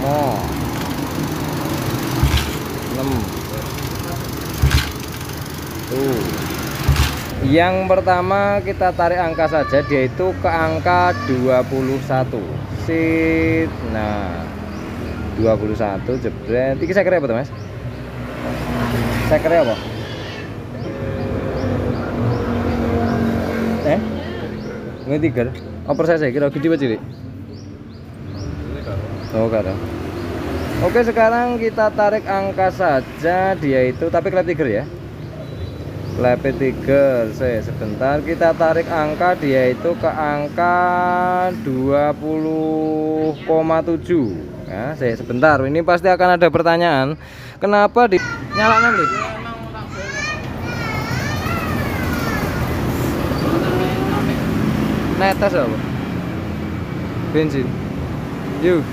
Mo 6 tuh. Yang pertama kita tarik angka saja, dia itu ke angka 21 sit. Nah 21 jebret. Iki saya kira apa tuh mas? Saya kira apa? Ini tiga. Oper saya kira gede apa cilik? Oh karo. Oke, sekarang kita tarik angka saja, dia itu tapi klep tiger ya. Klep tiger. Sebentar kita tarik angka, dia itu ke angka 20,7. Ya, sebentar. Ini pasti akan ada pertanyaan. Kenapa di nyalakan nih? Netes apa? Bensin. Yuk.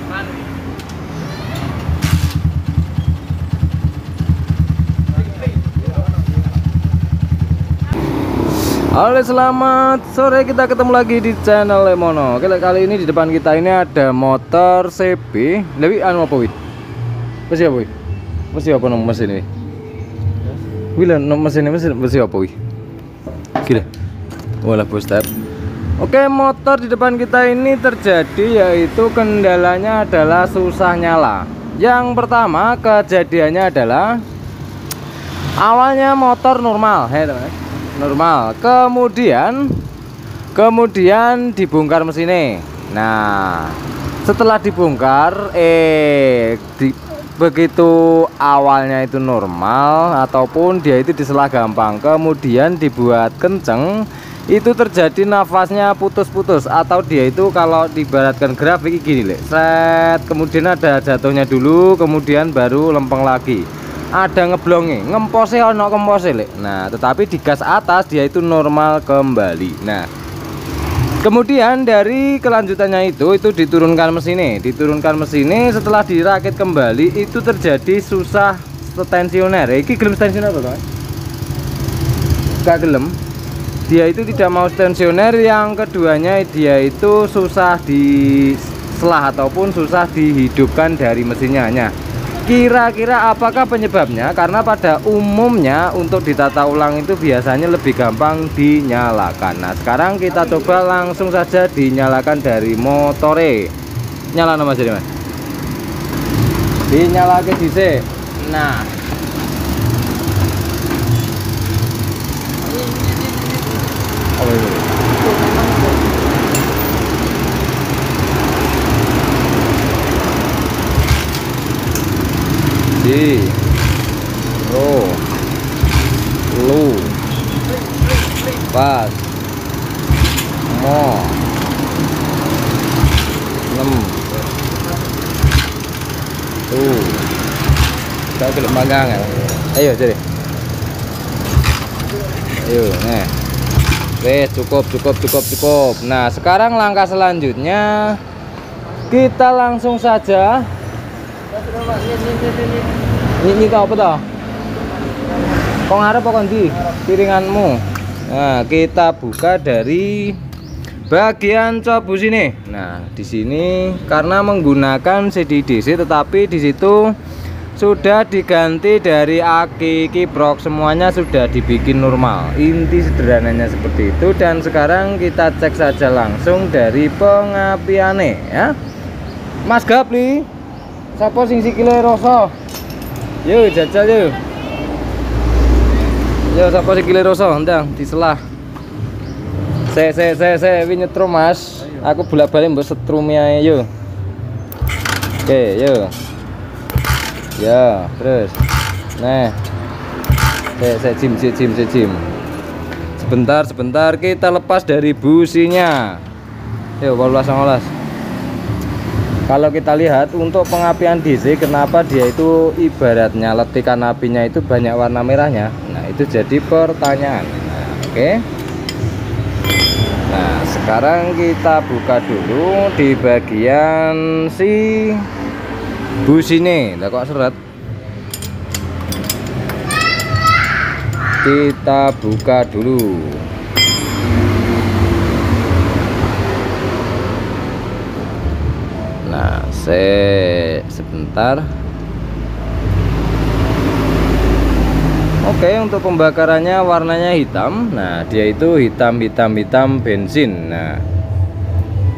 Halo, selamat sore, kita ketemu lagi di channel Lemono. Oke, kali ini di depan kita ini ada motor CB. Lebih anu apa wih? Mesin apa wih? Mesin apa nomor mesin ini? Wih, nomor mesin ini mesin apa wih? Gila. Walah bos step. Oke, motor di depan kita ini terjadi yaitu kendalanya adalah susah nyala. Yang pertama kejadiannya adalah awalnya motor normal, normal. Kemudian dibongkar mesinnya. Nah, setelah dibongkar begitu awalnya itu normal ataupun dia itu diselah gampang, kemudian dibuat kenceng, itu terjadi nafasnya putus-putus, atau dia itu kalau diibaratkan grafik gini set, kemudian ada jatuhnya dulu, kemudian baru lempeng lagi, ada ngeblonge, ngempose ono kempose lek. Nah, tetapi di gas atas dia itu normal kembali. Nah, kemudian dari kelanjutannya itu diturunkan mesinnya, setelah dirakit kembali itu terjadi susah tensioner. Iki gelem tensioner apa, Mas? Gak gelem. Dia itu tidak mau tensioner. Yang keduanya dia itu susah diselah ataupun susah dihidupkan dari mesinnya. Nah, kira-kira apakah penyebabnya? Karena pada umumnya untuk ditata ulang itu biasanya lebih gampang dinyalakan. Nah, sekarang kita coba langsung saja dinyalakan dari motore. Nyala nama jadi mas. Dinyalakan dhisik. Nah, oh ini. Lu pas mo 6 tuh saya belum magang ya. Ayo jadi ayo nih. Wes cukup. Nah, sekarang langkah selanjutnya kita langsung saja ini tau apa tau? Kau ngarep apa di piringanmu? Nah, kita buka dari bagian cobus ini. Nah, di sini karena menggunakan CDDC, tetapi di situ sudah diganti dari aki, kiprok, semuanya sudah dibikin normal. Inti sederhananya seperti itu. Dan sekarang kita cek saja langsung dari pengapiannya ya. Mas Gapli, sapa sing sikile rasa? Yuk jajal yuk. Yo sapa sikile rasa ndang diselah. Se nyetrum Mas. Aku bolak-balik mbok setrumi ae yo. Oke, yo. Ya, terus. Nah. Jim. Sebentar kita lepas dari businya. Yuk, 18. Kalau kita lihat untuk pengapian DC, kenapa dia itu ibaratnya letikan apinya itu banyak warna merahnya. Nah, itu jadi pertanyaan. Nah, oke. Nah, sekarang kita buka dulu di bagian si bus ini. Lah kok seret? Kita buka dulu. Nah, Sebentar. Oke, untuk pembakarannya warnanya hitam. Nah, dia itu hitam bensin.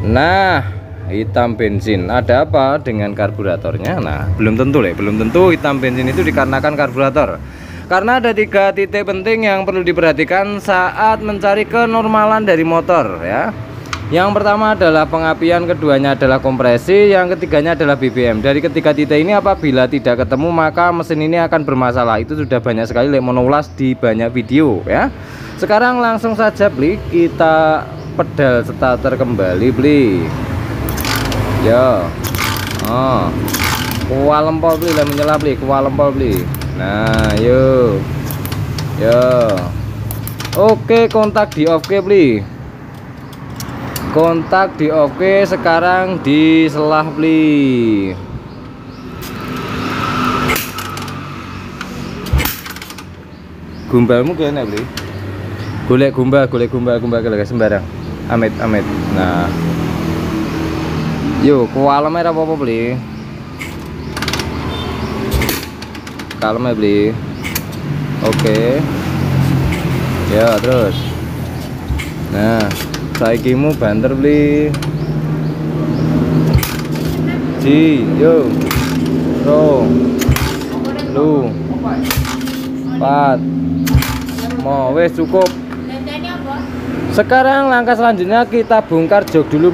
Nah, hitam bensin. Ada apa dengan karburatornya? Nah, belum tentu belum tentu hitam bensin itu dikarenakan karburator. Karena ada 3 titik penting yang perlu diperhatikan saat mencari kenormalan dari motor ya. Yang pertama adalah pengapian, keduanya adalah kompresi, yang ketiganya adalah BBM. Dari ketiga titik ini apabila tidak ketemu maka mesin ini akan bermasalah. Itu sudah banyak sekali mengulas di banyak video ya. Sekarang langsung saja kita pedal starter kembali ya. Kualempol menyala kualempol Nah, yuk. Oke, kontak di off kontak di oke. Sekarang di selah gumbalmu kene golek gumbal sembarang amit. Nah, yuk kualem apa kalem oke ya. Terus nah saikimu banter yo lu 4 mau wes cukup. Sekarang langkah selanjutnya kita bongkar jok dulu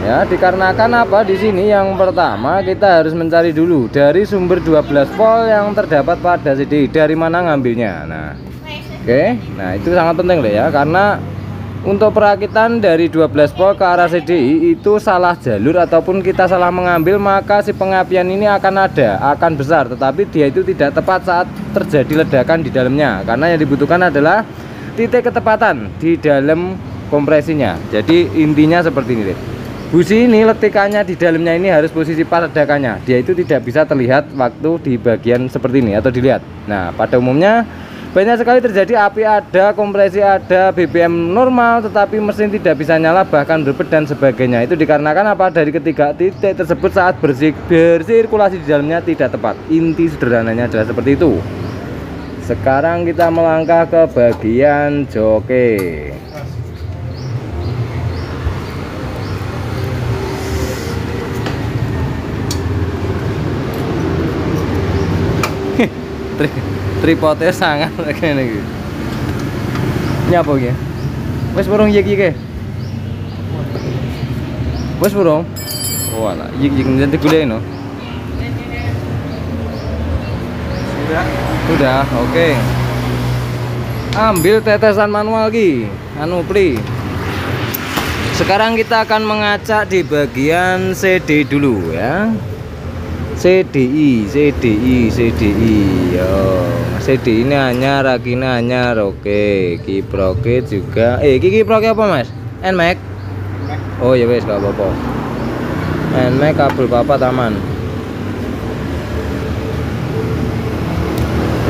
ya, dikarenakan apa di sini yang pertama kita harus mencari dulu dari sumber 12 volt yang terdapat pada CDI, dari mana ngambilnya. Nah, oke. Nah, itu sangat penting ya, karena untuk perakitan dari 12 volt ke arah CDI itu salah jalur ataupun kita salah mengambil, maka si pengapian ini akan besar, tetapi dia itu tidak tepat saat terjadi ledakan di dalamnya, karena yang dibutuhkan adalah titik ketepatan di dalam kompresinya. Jadi intinya seperti ini, busi ini letikannya di dalamnya ini harus posisi pas ledakannya, dia itu tidak bisa terlihat waktu di bagian seperti ini atau dilihat. Nah, pada umumnya banyak sekali terjadi api ada, kompresi ada, BBM normal tetapi mesin tidak bisa nyala, bahkan berbet dan sebagainya. Itu dikarenakan apa? Dari ketiga titik tersebut saat bersirkulasi di dalamnya tidak tepat. Inti sederhananya adalah seperti itu. Sekarang kita melangkah ke bagian joke. Tripodnya sangat kayak ini. Ini apa ya? Wes burung yik. Wes burung. Wala, yik nanti gulai no. Sudah, oke. Ambil tetesan manual Sekarang kita akan mengacak di bagian CD dulu ya. CDI yo. CDI ini anyar, rakina anyar. Oke, kiproke juga. Kiproke apa mas? Nmax. Oh ya wes, gak apa-apa. Nmax kabel papat aman.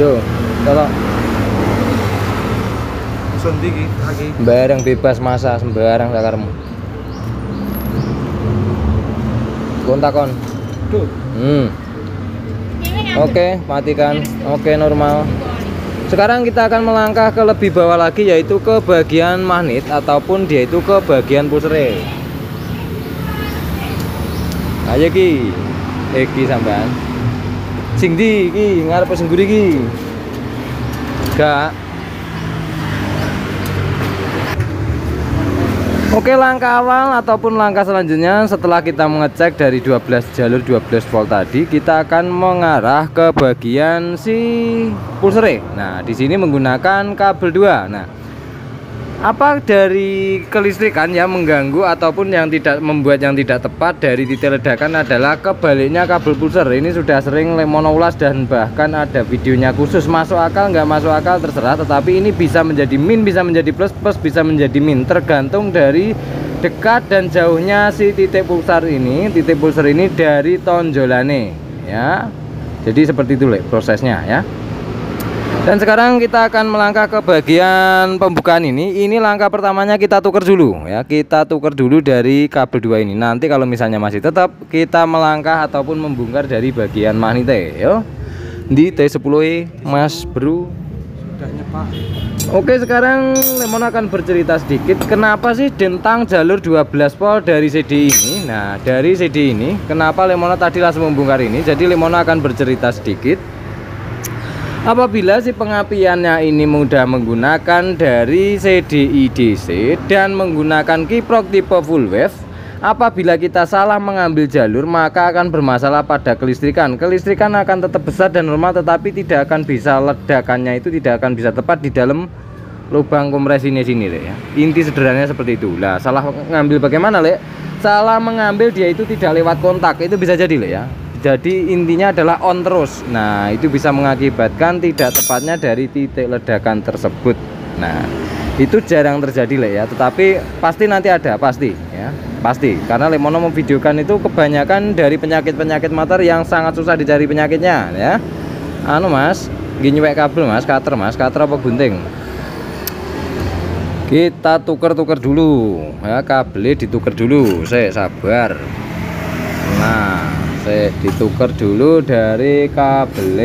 Yo, tolong. Sendiki lagi. Barang bebas masa sembarang sakarmu. Kontakon. Oke, matikan. Oke, normal. Sekarang kita akan melangkah ke lebih bawah lagi, yaitu ke bagian magnet ataupun dia itu ke bagian pusre. Ayo ki sampean. Sing ndi iki ngarep sing mburi iki? Gak. Oke, langkah awal ataupun langkah selanjutnya setelah kita mengecek dari 12 jalur 12 volt tadi, kita akan mengarah ke bagian si pulsere. Nah, di sini menggunakan kabel 2. Nah, apa dari kelistrikan yang mengganggu ataupun yang tidak membuat yang tidak tepat dari titik ledakan adalah kebaliknya kabel pulser. Ini sudah sering Lemono ulas dan bahkan ada videonya khusus. Masuk akal nggak masuk akal terserah, tetapi ini bisa menjadi min, bisa menjadi plus, plus bisa menjadi min, tergantung dari dekat dan jauhnya si titik pulsar ini, titik pulser ini dari tonjolane ya. Jadi seperti itu prosesnya ya. Dan sekarang kita akan melangkah ke bagian pembukaan ini. Ini langkah pertamanya kita tuker dulu ya. Kita tuker dulu dari kabel 2 ini. Nanti kalau misalnya masih tetap, kita melangkah ataupun membongkar dari bagian magnete yo. Di T10E Mas Bro. Sudahnya Pak. Oke, sekarang Lemon akan bercerita sedikit kenapa sih tentang jalur 12 volt dari CD ini. Nah, dari CD ini kenapa Lemon tadi langsung membongkar ini. Jadi Lemon akan bercerita sedikit. Apabila si pengapiannya ini mudah menggunakan dari CDI DC dan menggunakan kiprok tipe full wave, apabila kita salah mengambil jalur maka akan bermasalah pada kelistrikan. Kelistrikan akan tetap besar dan normal, tetapi tidak akan bisa, ledakannya itu tidak akan bisa tepat di dalam lubang kompresinya sini ya. Inti sederhananya seperti itu. Lah, salah mengambil bagaimana, Lek? Salah mengambil dia itu tidak lewat kontak, itu bisa jadi, Lek ya. Jadi intinya adalah on terus. Nah, itu bisa mengakibatkan tidak tepatnya dari titik ledakan tersebut. Nah, itu jarang terjadi Lek ya, tetapi pasti nanti ada, pasti ya, pasti. Karena Lemono memvideokan itu kebanyakan dari penyakit-penyakit motor yang sangat susah dicari penyakitnya ya. Anu Mas, gini nyuwek kabel Mas, cutter apa gunting? Kita tuker-tuker dulu ya, kabelnya dituker dulu. Saya sabar. Nah, saya ditukar dulu dari kabel.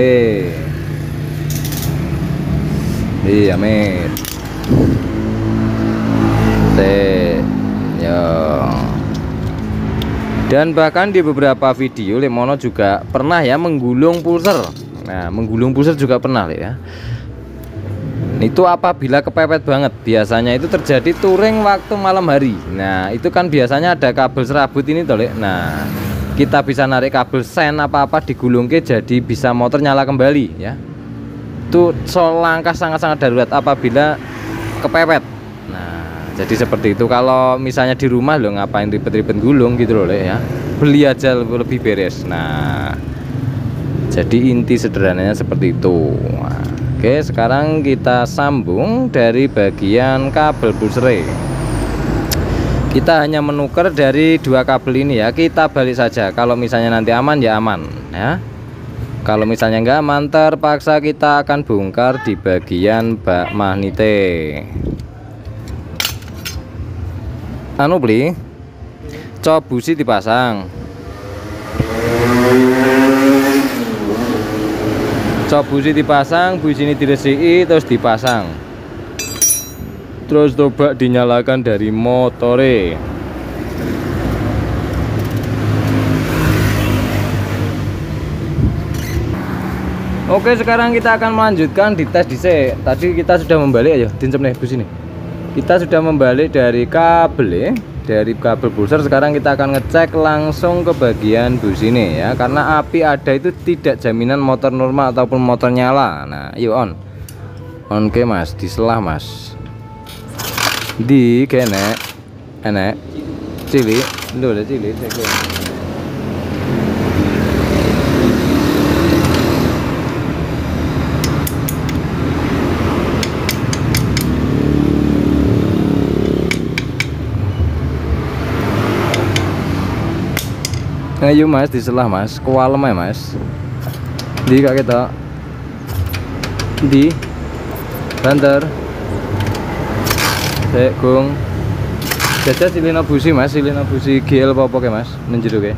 Iya, Mit. Ya. Dan bahkan di beberapa video Lemono juga pernah ya menggulung pulser. Nah, menggulung pulser juga pernah ya. Itu apabila kepepet banget, biasanya itu terjadi touring waktu malam hari. Nah, itu kan biasanya ada kabel serabut ini toh, Lek. Nah, kita bisa narik kabel sen apa-apa digulung ke, jadi bisa motor nyala kembali ya. Itu langkah sangat-sangat darurat apabila kepepet. Nah, jadi seperti itu. Kalau misalnya di rumah lo ngapain ribet-ribet gulung gitu loh ya, beli aja lebih beres. Nah, jadi inti sederhananya seperti itu. Nah, oke, sekarang kita sambung dari bagian kabel pusre. Kita hanya menukar dari dua kabel ini ya. Kita balik saja. Kalau misalnya nanti aman ya aman ya. Kalau misalnya enggak aman, terpaksa kita akan bongkar di bagian bak magnete. Anu beli, cop busi dipasang. Cop busi dipasang, busi ini diresiki terus dipasang. Terus coba dinyalakan dari motore. Oke, sekarang kita akan melanjutkan di tes DC. Tadi kita sudah membalik aja, dincem nih bus ini. Kita sudah membalik dari kabel dari kabel booster. Sekarang kita akan ngecek langsung ke bagian bus ini ya. Karena api ada itu tidak jaminan motor normal ataupun motor nyala. Nah, yuk on. Oke Mas, diselah Mas. Di kene enek cilik lho, cilik ayo Mas, diselah Mas, kualem ya Mas. Di kak kita di banter Gong jajah silina busi Mas, silina busi GL apa ke Mas, menjeru ke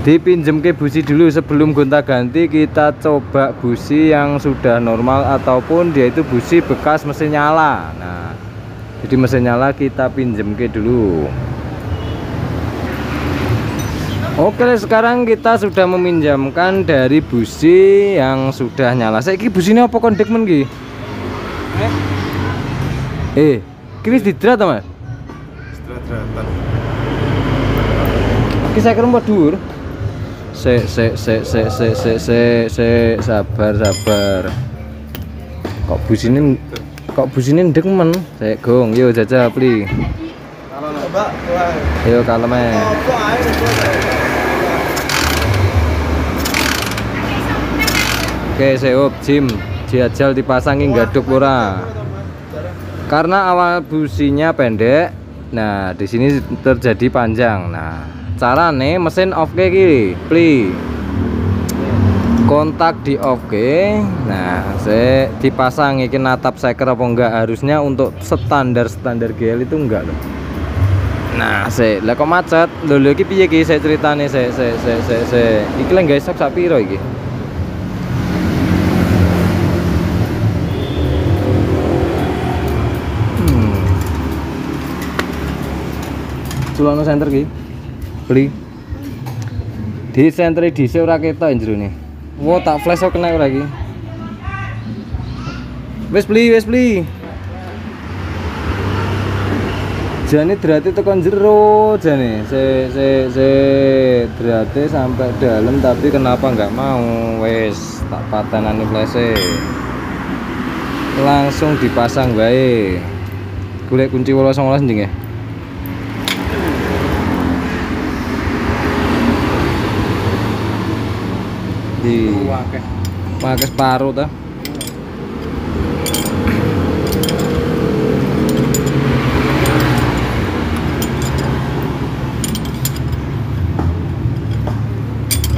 dipinjem ke busi dulu sebelum gonta ganti. Kita coba busi yang sudah normal ataupun dia itu busi bekas mesin nyala. Nah, jadi mesin nyala kita pinjem ke dulu. Oke, sekarang kita sudah meminjamkan dari busi yang sudah nyala. Saya busi ini apa kondek men ki? Kini didrat ta, Mas? Didrat-dratan. Ki saya kerem dur. Sabar. Kok bus ini ndek men. Saya gong, yo jajah beli. Yo kalem ae. Oke, seop Jim. Jajal dipasangi gaduk ora. Karena awal businya pendek, nah di sini terjadi panjang. Nah, carane mesin off ke kiri, pli. kontak di oke. Nah, saya dipasang iki natap seker apa enggak, harusnya untuk standar GL itu enggak loh. Nah, lah kok macet. Lho iki piye iki saya ceritane iki lek guys sak piro iki? Sulano center iki. Beli. Di center dhisik ora ketok jerone. Wo tak flash kok kena ora iki. Wis beli. Jane drate tekan jero jane. Se drate sampai dalam tapi kenapa nggak mau? Wes tak patenani flash. Langsung dipasang bae. Golek kunci 18 njing ya. Di pakai separuh ta.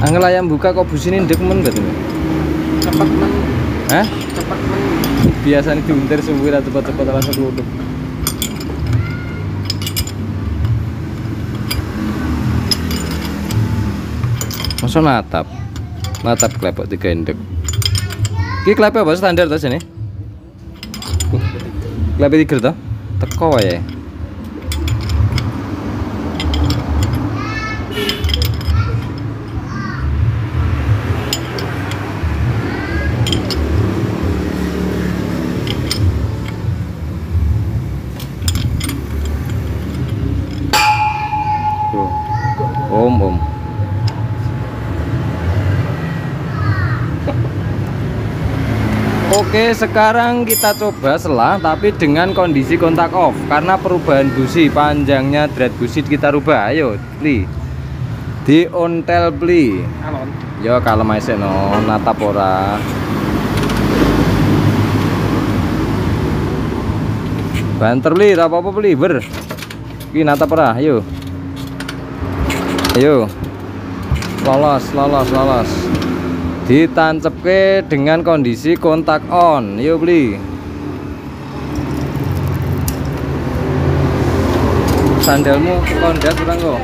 Angel ayam buka kok busine ndek men berarti. Cepet men. Hah? Cepet men. Biasanya diuntir suwi ra cepet-cepet langsung kelutuk. Masa natap klepok 3 indek. Iki klepe apa standar ta sini? Klepe 3 ta? Teko wae. Tuh. Om. Oke, sekarang kita coba selah tapi dengan kondisi kontak off karena perubahan busi, panjangnya dread busi kita rubah. Ayo, beli. Di ontel beli. Alon. Yo kalem ae no, natap ora. Banter beli, ra apa-apa beli, ber. Iki natap ora, ayo. Ayo. Lolos. Ditancepke dengan kondisi kontak on. Yuk beli. Sandalmu kondas kurang kok.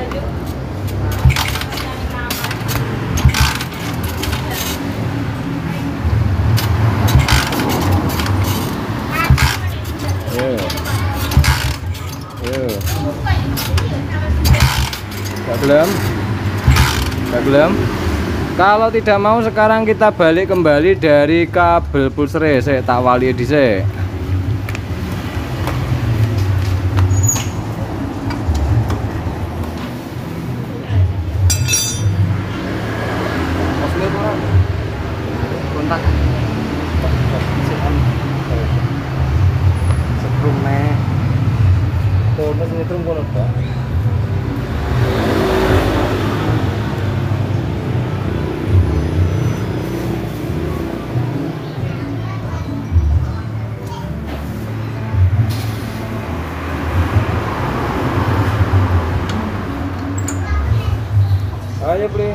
Gak belum. Kalau tidak mau sekarang kita balik kembali dari kabel pusre. Saya tak wali dhisik. Kontak. Setrum nih. Tuh, masih nyetrum kono, Pak. Ayo beli.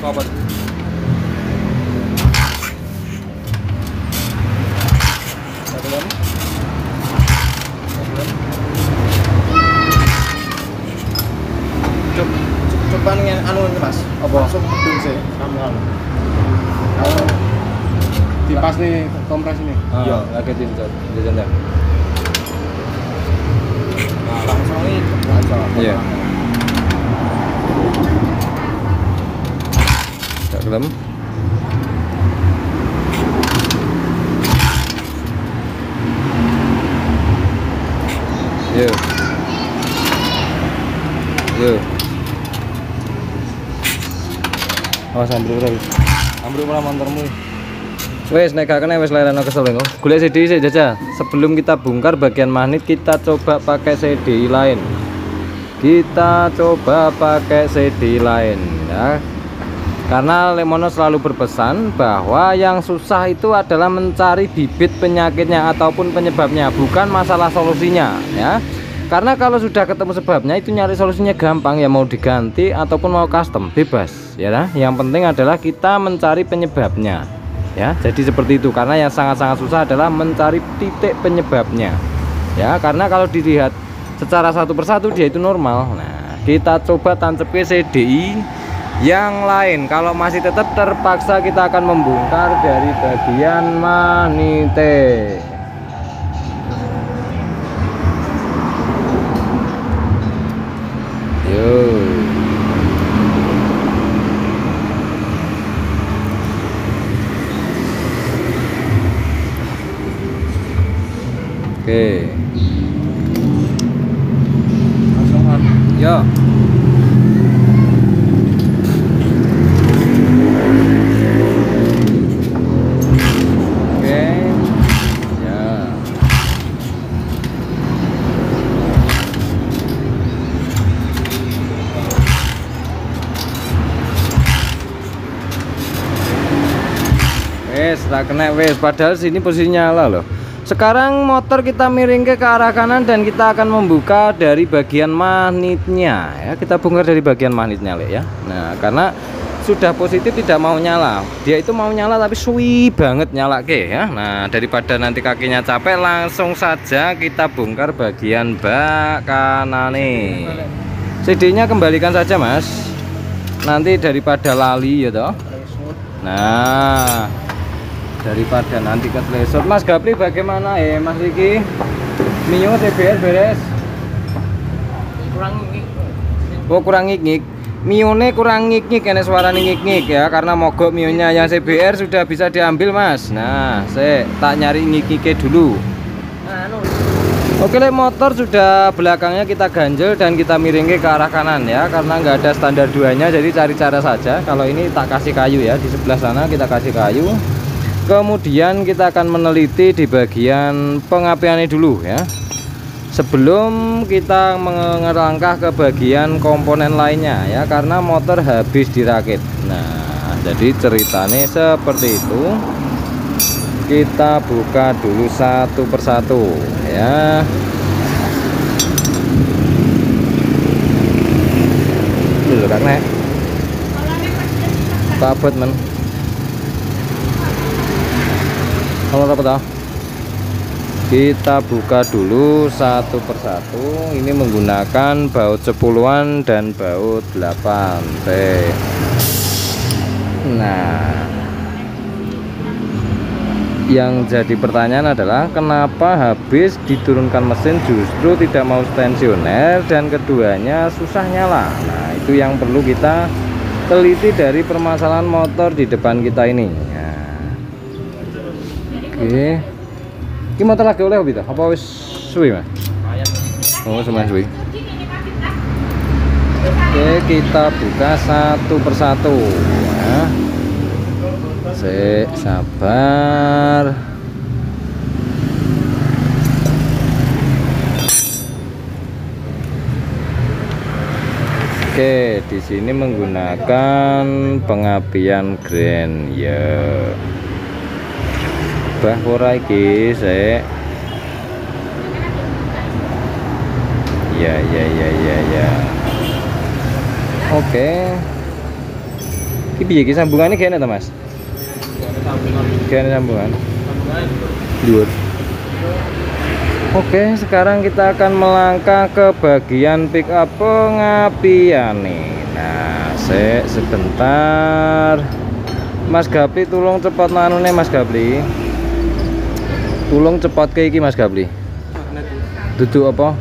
Apa? Coba nih anu Mas. Apa? Langsung mendung sih sambungan. Kalau dipas nih kompres ini. Iya, ngagetin jajan. Nah, langsung ini aja. Iya. Gak gelem. Yo. Awas ambruk ora montormu. Wes nek gak kena wes lereno kesel engko. Golek CD sik jajal. Sebelum kita bongkar bagian magnet, kita coba pakai CD lain. Karena Lemono selalu berpesan bahwa yang susah itu adalah mencari bibit penyakitnya ataupun penyebabnya, bukan masalah solusinya ya. Karena kalau sudah ketemu sebabnya itu nyari solusinya gampang ya, mau diganti ataupun mau custom bebas ya. Yang penting adalah kita mencari penyebabnya ya. Jadi seperti itu, karena yang sangat-sangat susah adalah mencari titik penyebabnya ya. Karena kalau dilihat secara satu persatu dia itu normal. Nah, kita coba tancap ke CDI yang lain. Kalau masih tetap terpaksa kita akan membongkar dari bagian manite. Yo. Oke. Langsung on. Yo. Tak kena wes, padahal sini posisi nyala loh. Sekarang motor kita miring ke arah kanan dan kita akan membuka dari bagian magnetnya ya. Kita bongkar dari bagian magnetnya Le ya. Nah, karena sudah positif tidak mau nyala. Dia itu mau nyala tapi suwi banget nyala ke ya. Nah, daripada nanti kakinya capek, langsung saja kita bongkar bagian bak kanan nih. CD-nya kembalikan saja Mas. Nanti daripada lali ya toh. Nah, daripada nanti ketelesot. Mas Gapri bagaimana Mas Riki? Mio CBR beres? Kurang ngik. Oh kurang ngik-ngik. Mione kurang ngik-ngik, kene suara ngik-ngik ya, karena mogok mionya. Yang CBR sudah bisa diambil Mas. Nah, saya tak nyari ngik-ngiknya dulu. Oke, motor sudah belakangnya kita ganjel dan kita miringke ke arah kanan ya, karena nggak ada standar duanya, jadi cari cara saja. Kalau ini tak kasih kayu ya, di sebelah sana kita kasih kayu. Kemudian kita akan meneliti di bagian pengapiannya dulu ya, sebelum kita melangkah ke bagian komponen lainnya ya, karena motor habis dirakit. Nah, jadi ceritanya seperti itu. Kita buka dulu satu persatu ya. Dulu karena babet men. Kalau apa tahu? Kita buka dulu satu persatu. Ini menggunakan baut 10-an dan baut 8 T. Nah, yang jadi pertanyaan adalah kenapa habis diturunkan mesin justru tidak mau tensioner, dan keduanya susah nyala. Nah, itu yang perlu kita teliti dari permasalahan motor di depan kita ini. Oke, ini motor lagi oleh apa? Apa wis suwi Mas? Oh, semuanya suwi. Oke, kita buka satu persatu ya. Sabar. Oke, di sini menggunakan pengapian grand ya. Bahwa iki saya ya. Oke. Iki piye iki sambungannya kene ta, Mas? Kene sambungan. Dhuwur. Oke, sekarang kita akan melangkah ke bagian pick up pengapian nih. Nah, sebentar. Mas Gapli tolong cepat nanune Mas Gapli. Tolong cepat ke iki Mas Gapli. Duduk apa?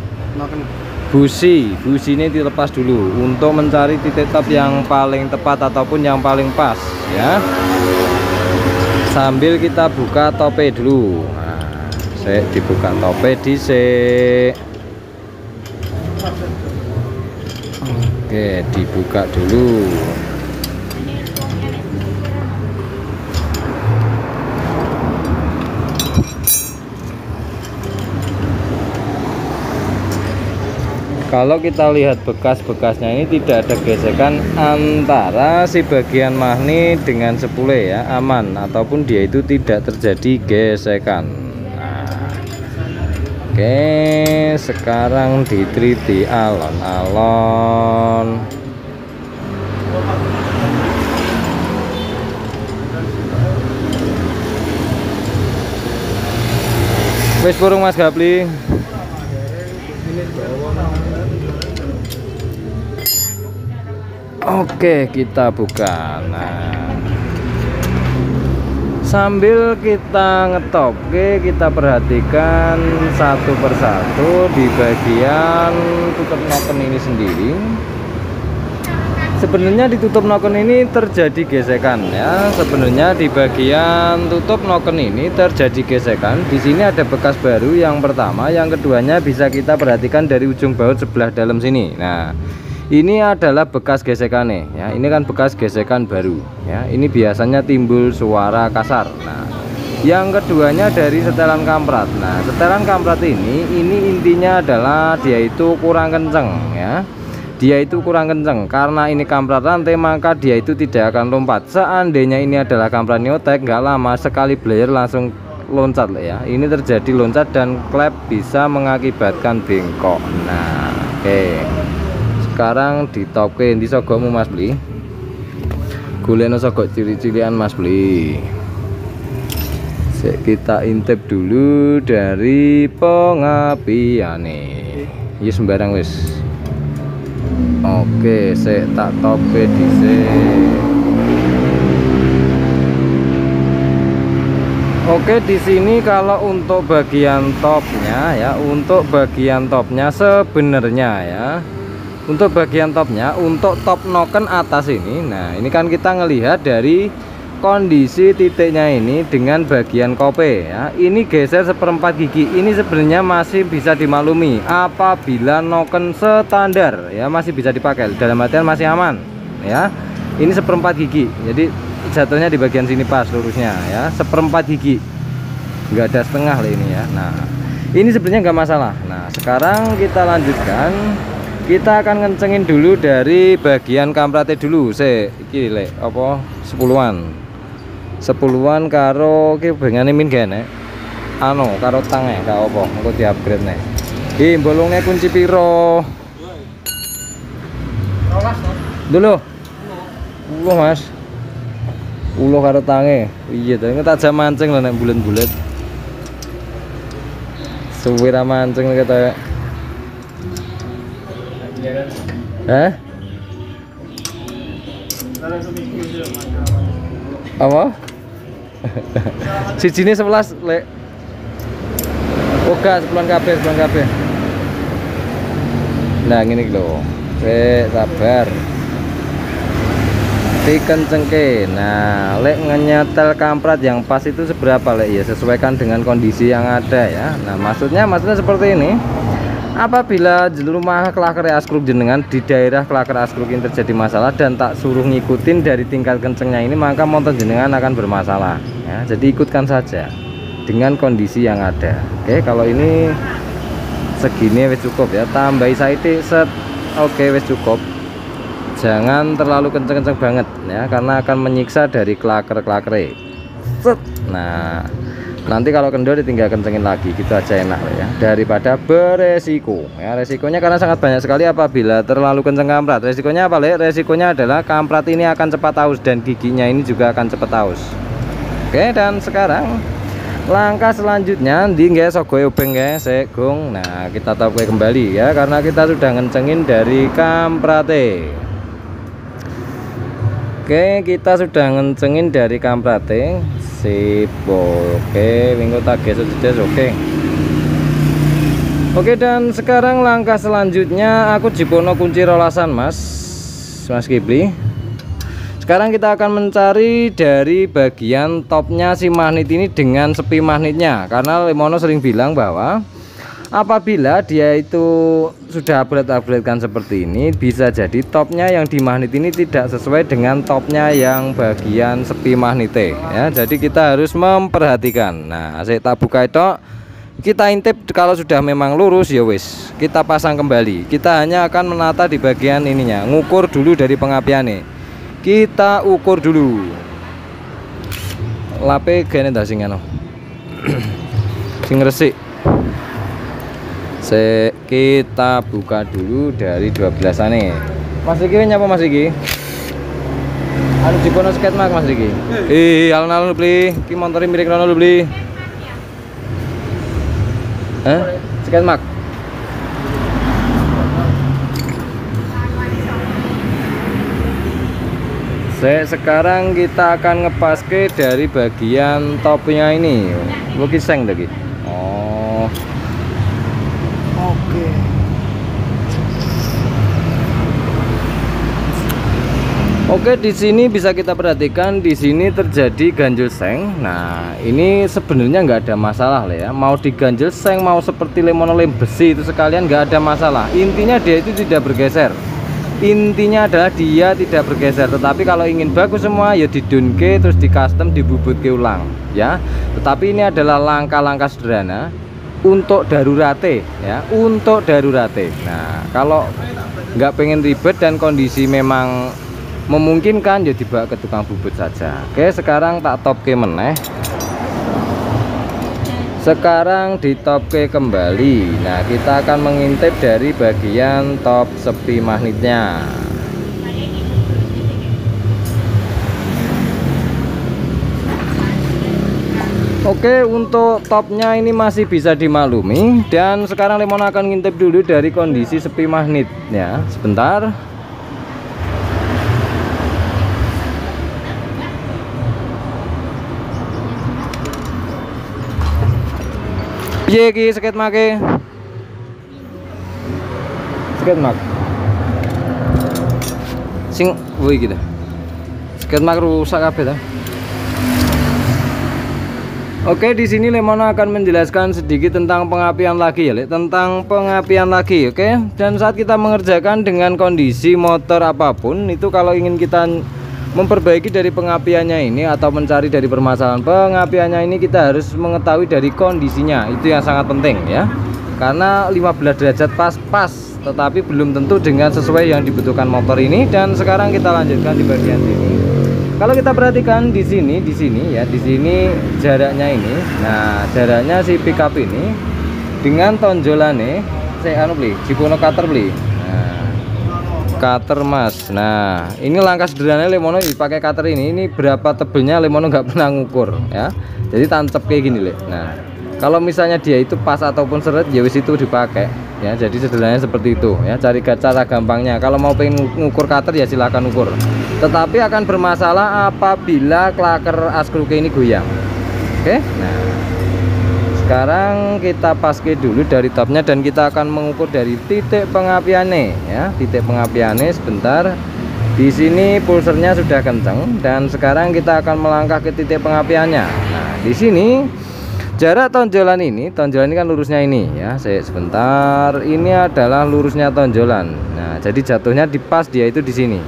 Busi ini dilepas dulu untuk mencari titik tap yang paling tepat ataupun yang paling pas ya. Sambil kita buka tope dulu. Nah, saya dibuka tope dhisik. Oke, dibuka dulu. Kalau kita lihat bekas-bekasnya ini tidak ada gesekan antara si bagian magnet dengan spule ya, aman, ataupun dia itu tidak terjadi gesekan. Nah, oke, sekarang di 3D alon-alon. Wis burung Mas Gapli. Oke, kita buka. Nah, sambil kita ngetop, oke, kita perhatikan satu persatu di bagian tutup noken ini sendiri. Sebenarnya di tutup noken ini terjadi gesekan ya. Sebenarnya di bagian tutup noken ini terjadi gesekan. Di sini ada bekas baru yang pertama, yang keduanya bisa kita perhatikan dari ujung baut sebelah dalam sini. Nah, ini adalah bekas gesekannya ya. Ini kan bekas gesekan baru ya. Ini biasanya timbul suara kasar. Nah, yang keduanya dari setelan kamprat. Nah, setelan kamprat ini intinya adalah dia itu kurang kenceng ya. Dia itu kurang kenceng karena ini kamprat rantai, maka dia itu tidak akan lompat. Seandainya ini adalah kamprat neotek, nggak lama sekali blayer langsung loncat ya. Ini terjadi loncat dan klep bisa mengakibatkan bengkok. Nah, oke. Sekarang di top ke di sogokmu Mas Bli. Guleno sogok cili-cilian Mas Bli. Kita intip dulu dari pengapiane. Ya sembarang wis. Oke, saya tak tope dhisik. Oke, di sini kalau untuk bagian topnya ya, untuk bagian topnya sebenarnya ya, untuk bagian topnya, untuk top noken atas ini. Nah, ini kan kita ngelihat dari kondisi titiknya ini dengan bagian kope ya, ini geser 1/4 gigi. Ini sebenarnya masih bisa dimaklumi apabila noken standar ya, masih bisa dipakai, dalam artian masih aman ya. Ini 1/4 gigi, jadi jatuhnya di bagian sini pas lurusnya ya, 1/4 gigi, nggak ada setengah lah ini ya. Nah, ini sebenarnya nggak masalah. Nah, sekarang kita lanjutkan, kita akan ngencengin dulu dari bagian kampratnya dulu. Iki lek apa 10-an karo ki bengane min gene. Anu karo tange gak apa, engko di-upgrade nih. Bolongnya kunci piro? 12 dulu. Mas. Ulo karo tange. Iya to, tak mancing lho nek bulet-bulet. Suwe ra mancing kata. Hah? Apa? Sijine 11 lek. Oga 10 kabeh. Nah, ngene iki lho. Sabar. Dikencengke. Nah, lek nyetel kamprat yang pas itu seberapa lek ya, sesuaikan dengan kondisi yang ada ya. Nah, maksudnya seperti ini. Apabila rumah klaker askruk jenengan di daerah klaker askruk ini terjadi masalah dan tak suruh ngikutin dari tingkat kencengnya ini, maka motor jenengan akan bermasalah ya. Jadi ikutkan saja dengan kondisi yang ada. Oke, kalau ini segini wis cukup ya, tambahi saiti set. Oke, wis cukup, jangan terlalu kenceng-kenceng banget ya, karena akan menyiksa dari klaker-klakere set. Nah, nanti kalau kendor tinggal kencengin lagi, gitu aja enak ya, daripada beresiko ya. Resikonya karena sangat banyak sekali apabila terlalu kenceng kamprat. Resikonya apa Le? Resikonya adalah kamprat ini akan cepat aus dan giginya ini juga akan cepat aus. Oke, dan sekarang langkah selanjutnya di nggak sogoy ubeng ya segong. Nah, kita tarik kembali ya, karena kita sudah ngencengin dari kamprate. Oke, kita sudah ngencengin dari kamprate. Sip, oke, minggu tak gesek jelas, oke. Oke, dan sekarang langkah selanjutnya aku jipono kunci rolasan Mas Kipli. Sekarang kita akan mencari dari bagian topnya si magnet ini dengan sepi magnetnya, karena Lemono sering bilang bahwa apabila dia itu sudah upgrade-upgradekan seperti ini, bisa jadi topnya yang di magnet ini tidak sesuai dengan topnya yang bagian sepi magnete ya. Jadi kita harus memperhatikan. Nah, saya tak buka itu kita intip. Kalau sudah memang lurus ya wis, kita pasang kembali. Kita hanya akan menata di bagian ininya, ngukur dulu dari pengapiannya. Kita ukur dulu. Lape gene ta sing anu. Sing resik. Kita buka dulu dari 12-ane. Mas iki nyapa Mas iki? Anu dipono skate mak Mas iki. Alon-alon beli, iki montore mirip rono beli. Skate mak. Sekarang kita akan ngepaske dari bagian topnya ini. Lagi seng lagi. Oh. Oke. Oke, di sini bisa kita perhatikan di sini terjadi ganjel seng. Nah, ini sebenarnya nggak ada masalah lah ya. Mau diganjel seng, mau seperti lem besi itu sekalian nggak ada masalah. Intinya dia itu tidak bergeser. Intinya adalah dia tidak bergeser. Tetapi kalau ingin bagus semua ya didunke terus di custom dibubutke ulang ya. Tetapi ini adalah langkah-langkah sederhana untuk darurate ya, untuk darurate. Nah, kalau nggak pengen ribet dan kondisi memang memungkinkan ya dibawa ke tukang bubut saja. Oke, sekarang tak topke meneh. Sekarang di topke kembali. Nah, kita akan mengintip dari bagian top sepi magnetnya. Oke, untuk topnya ini masih bisa dimaklumi. Dan sekarang Lemon akan ngintip dulu dari kondisi sepi magnetnya. Sebentar. Piye iki skate make? Skate mak. Sing woi gitu. Skate mak rusak kabeh ta. Oke, di sini Lemon akan menjelaskan sedikit tentang pengapian lagi ya, tentang pengapian lagi, oke? Dan saat kita mengerjakan dengan kondisi motor apapun, itu kalau ingin kita memperbaiki dari pengapiannya ini atau mencari dari permasalahan pengapiannya ini, kita harus mengetahui dari kondisinya. Itu yang sangat penting ya. Karena 15 derajat pas-pas, tetapi belum tentu dengan sesuai yang dibutuhkan motor ini. Dan sekarang kita lanjutkan di bagian sini. Kalau kita perhatikan di sini ya, di sini jaraknya ini. Nah, jaraknya si pickup ini dengan tonjolannya saya anu beli, Cipono cutter beli. Nah, cutter Mas. Nah, ini langkah sederhana Lemono pakai cutter ini berapa tebelnya Lemono nggak pernah ngukur ya. Jadi tancap kayak gini, Le. Nah, kalau misalnya dia itu pas ataupun seret ya wis itu dipakai ya. Jadi sederhananya seperti itu ya, cari cara gampangnya. Kalau mau pengen ngukur cutter ya silahkan ukur, tetapi akan bermasalah apabila klaker askruke ini goyang. Oke, nah sekarang kita paske dulu dari topnya dan kita akan mengukur dari titik pengapiannya ya. Titik pengapiannya sebentar. Di sini pulsernya sudah kenceng dan sekarang kita akan melangkah ke titik pengapiannya. Nah, di sini jarak tonjolan ini kan lurusnya ini ya. Saya sebentar, ini adalah lurusnya tonjolan. Nah, jadi jatuhnya di pas dia itu di sini.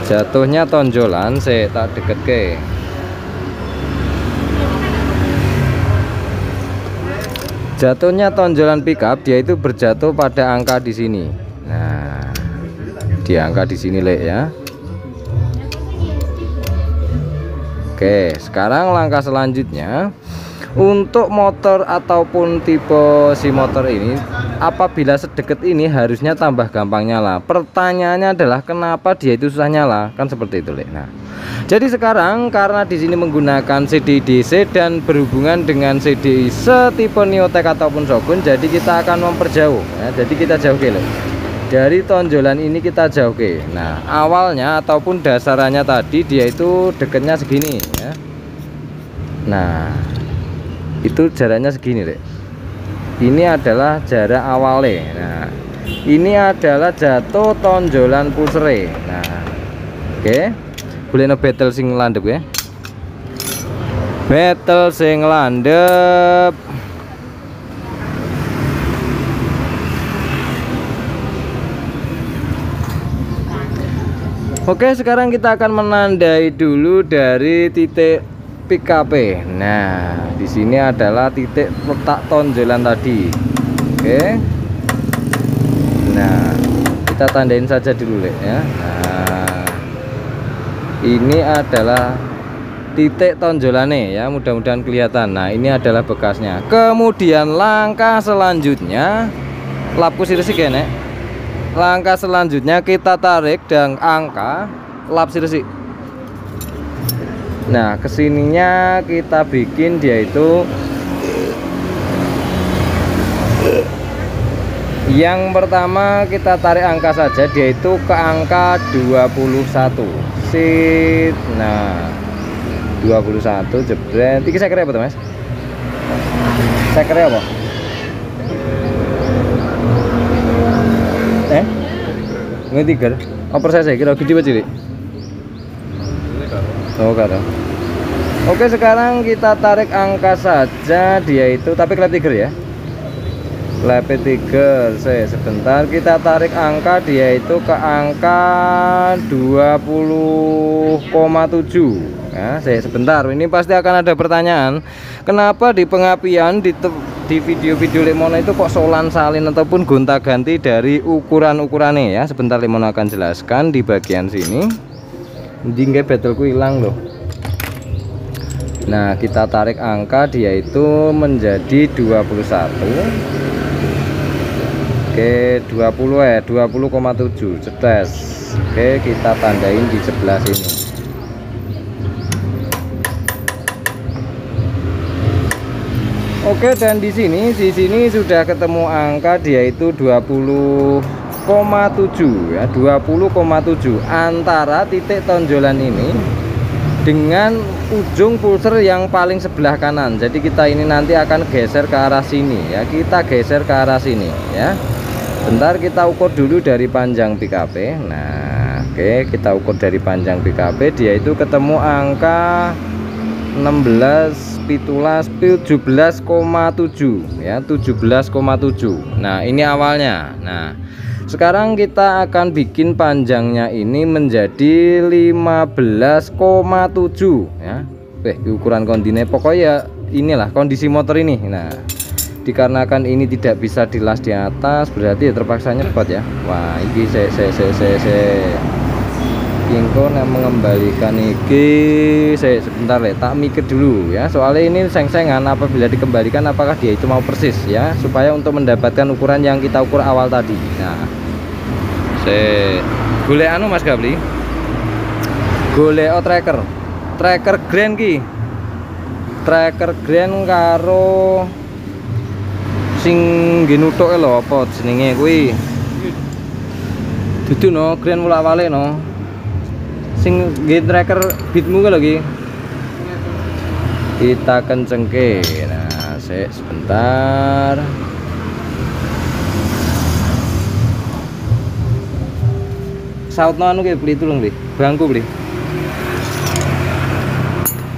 Jatuhnya tonjolan saya tak deket ke. Jatuhnya tonjolan pickup dia itu berjatuh pada angka di sini. Nah, di angka di sini, Le ya. Oke, sekarang langkah selanjutnya untuk motor ataupun tipe si motor ini, apabila sedekat ini harusnya tambah gampang nyala. Pertanyaannya adalah kenapa dia itu susah nyala? Kan seperti itu, Le. Nah, jadi sekarang karena di sini menggunakan CDI DC dan berhubungan dengan CDI setipe Neotech ataupun Shogun, jadi kita akan memperjauh ya. Jadi kita jauh ke, Le. Dari tonjolan ini kita jauh ke. Nah, awalnya ataupun dasarannya tadi dia itu dekatnya segini ya. Nah, itu jaraknya segini, Le. Ini adalah jarak awalnya. Nah, ini adalah jatuh tonjolan pusre. Nah, oke. Boleh no battle sing landep ya. Battle sing landep. Oke, sekarang kita akan menandai dulu dari titik PKP. Nah, di sini adalah titik letak tonjolan tadi. Oke. Nah, kita tandain saja dulu ya. Nah, ini adalah titik tonjolannya ya, mudah-mudahan kelihatan. Nah, ini adalah bekasnya. Kemudian langkah selanjutnya lap sirsi kene. Langkah selanjutnya kita tarik dan angka lap sirsi. Nah, kesininya kita bikin dia itu yang pertama kita tarik angka saja, dia itu ke angka 21. Sit. Nah, 21 jebret. Iki saya kira apa, Mas? Saya kira apa? Ini tiga. Oper saya kira gede apa cilik? Oh, kata. Oke, sekarang kita tarik angka saja, dia itu tapi klep tiger ya. Klep tiger. Sebentar kita tarik angka, dia itu ke angka 20,7 ya. Sebentar, ini pasti akan ada pertanyaan, kenapa di pengapian di video-video Lemono itu kok solan salin ataupun gonta-ganti dari ukuran-ukurannya ya. Sebentar Lemono akan jelaskan di bagian sini. Jingga battleku hilang loh. Nah, kita tarik angka, dia itu menjadi 21. Oke, 20,7 cetes. Oke, kita tandain di sebelah sini. Oke, dan di sini sudah ketemu angka, dia itu 20,7 ya, 20,7 antara titik tonjolan ini dengan ujung pulser yang paling sebelah kanan. Jadi kita ini nanti akan geser ke arah sini ya, kita geser ke arah sini ya. Bentar, kita ukur dulu dari panjang PKP. Nah, oke, kita ukur dari panjang PKP, dia itu ketemu angka 17,7 ya, 17,7. Nah, ini awalnya. Nah, sekarang kita akan bikin panjangnya ini menjadi 15,7 ya. Ukuran kondisinya pokoknya inilah kondisi motor ini. Nah, dikarenakan ini tidak bisa dilas di atas, berarti ya terpaksa nyepot ya. Wah, ini Kingko yang mengembalikan iki sebentar ya, tak mikir dulu ya, soalnya ini seng-sengan apabila dikembalikan apakah dia itu mau persis ya, supaya untuk mendapatkan ukuran yang kita ukur awal tadi. Nah, golek anu Mas Gabli, golek tracker grand ki, tracker grand karo sing genutuk lho, apa jenenge kuwi dudu no grand mulak-walik no, sing nggih tracker beatmu lagi kita kencengke. Nah, sebentar, sautno anu ki beli tulung beli bangku beli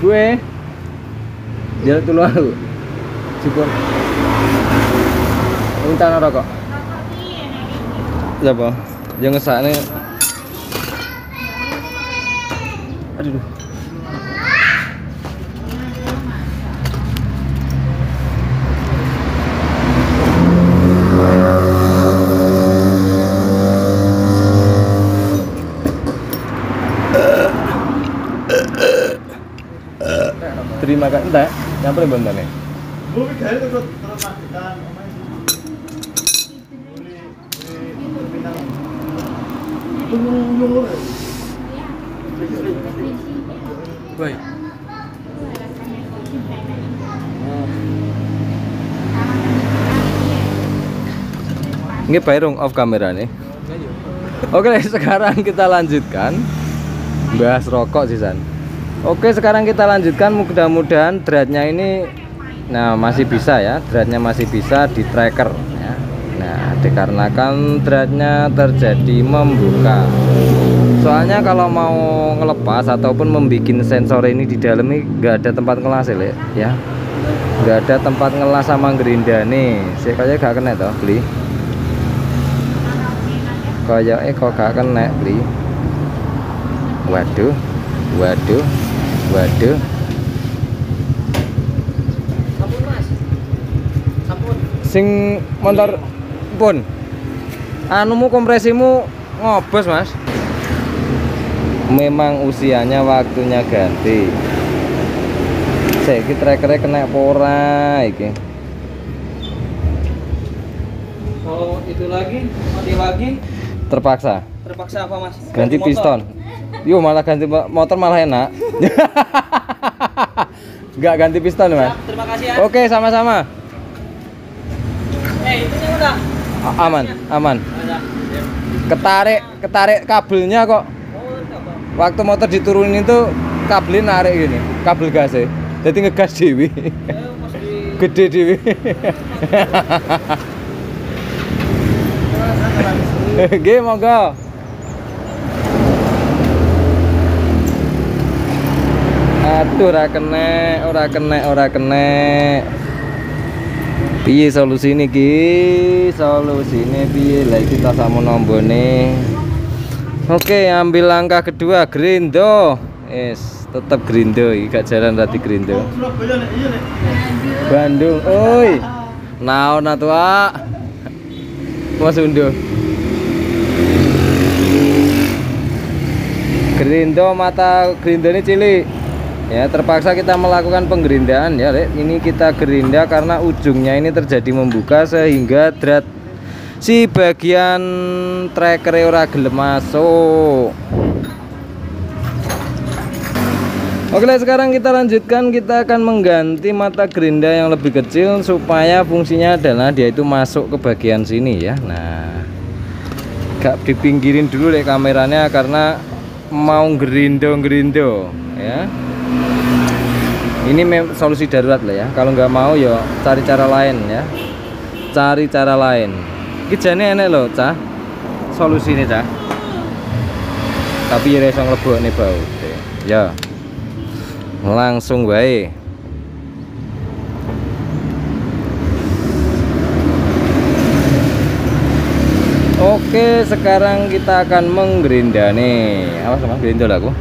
gue dia tulung aku cukup rencana rokok apa yang ngesakne. Aduh, terima kasih enggak nyampe bantane. Baik. Ini bayarung off kamera nih. Oke, sekarang kita lanjutkan bahas rokok sih San. Oke, sekarang kita lanjutkan, mudah-mudahan dratnya ini nah masih bisa ya, dratnya masih bisa di tracker ya. Nah, dikarenakan dratnya terjadi membuka. Soalnya kalau mau ngelepas ataupun membuat sensor ini di dalam ini nggak ada tempat ngelas ya, nggak ada tempat ngelas sama gerinda nih. Saya kayaknya gak kena toh beli, kayaknya kok gak kena beli. Waduh, waduh, waduh. Sing motor pun. Anumu kompresimu ngobos, Mas. Memang usianya waktunya ganti. Saiki tracker kena apa ora iki? Kalau itu lagi, mati lagi. Terpaksa. Terpaksa apa, Mas? Ganti motor. piston. Yo malah ganti motor malah enak. Enggak ganti piston, Mas. Terima kasih ya. Oke, sama-sama. Itunya udah. Aman, aman. Ada. Ketarik kabelnya kok. Waktu motor diturunin itu kabelnya narik gini, kabel gasnya. Jadi ngegas dewi. Gede dewi. Nggih, monggo. Aduh, ora kena. Piye solusine iki? Solusine piye? Lah iki tas sama nombone. Oke, ambil langkah kedua, Grindo. Tetap Grindo iki, gak jalan rati Grindo. Bandung, oi. Naon atua? Mas Undo. Grindo, mata Grindo ini cilik. Ya, terpaksa kita melakukan penggerindaan ya, Lek. Ini kita gerinda karena ujungnya ini terjadi membuka sehingga drat si bagian tracker ora gelem masuk. Oke, sekarang kita lanjutkan, kita akan mengganti mata gerinda yang lebih kecil supaya fungsinya adalah dia itu masuk ke bagian sini ya. Nah, gak dipinggirin dulu deh kameranya karena mau gerindo ya. Ini solusi darurat lah ya. Kalau nggak mau ya cari cara lain ya. Cari cara lain. Iki jane enek lho, Cah. Solusi ini, Cah. Tapi ya iso nglebokne bau. Ya. Langsung wae. Oke, sekarang kita akan menggerinda nih. Awas sama gerinda lah aku.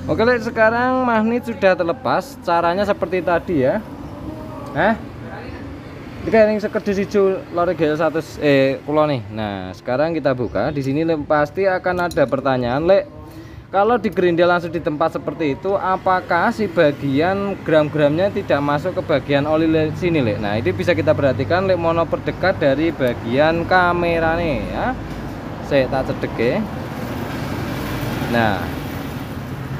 Oke, sekarang magnet sudah terlepas. Caranya seperti tadi ya. Ini kayak yang sekedis hijau lori GL100 kulo nih. Nah, sekarang kita buka. Di sini pasti akan ada pertanyaan, Lek. Kalau digerinda langsung di tempat seperti itu, apakah si bagian gram-gramnya tidak masuk ke bagian oli sini, Lek? Nah, ini bisa kita perhatikan, Lek, mono perdekat dari bagian kamera nih ya. Saya tak cedek ya. Nah,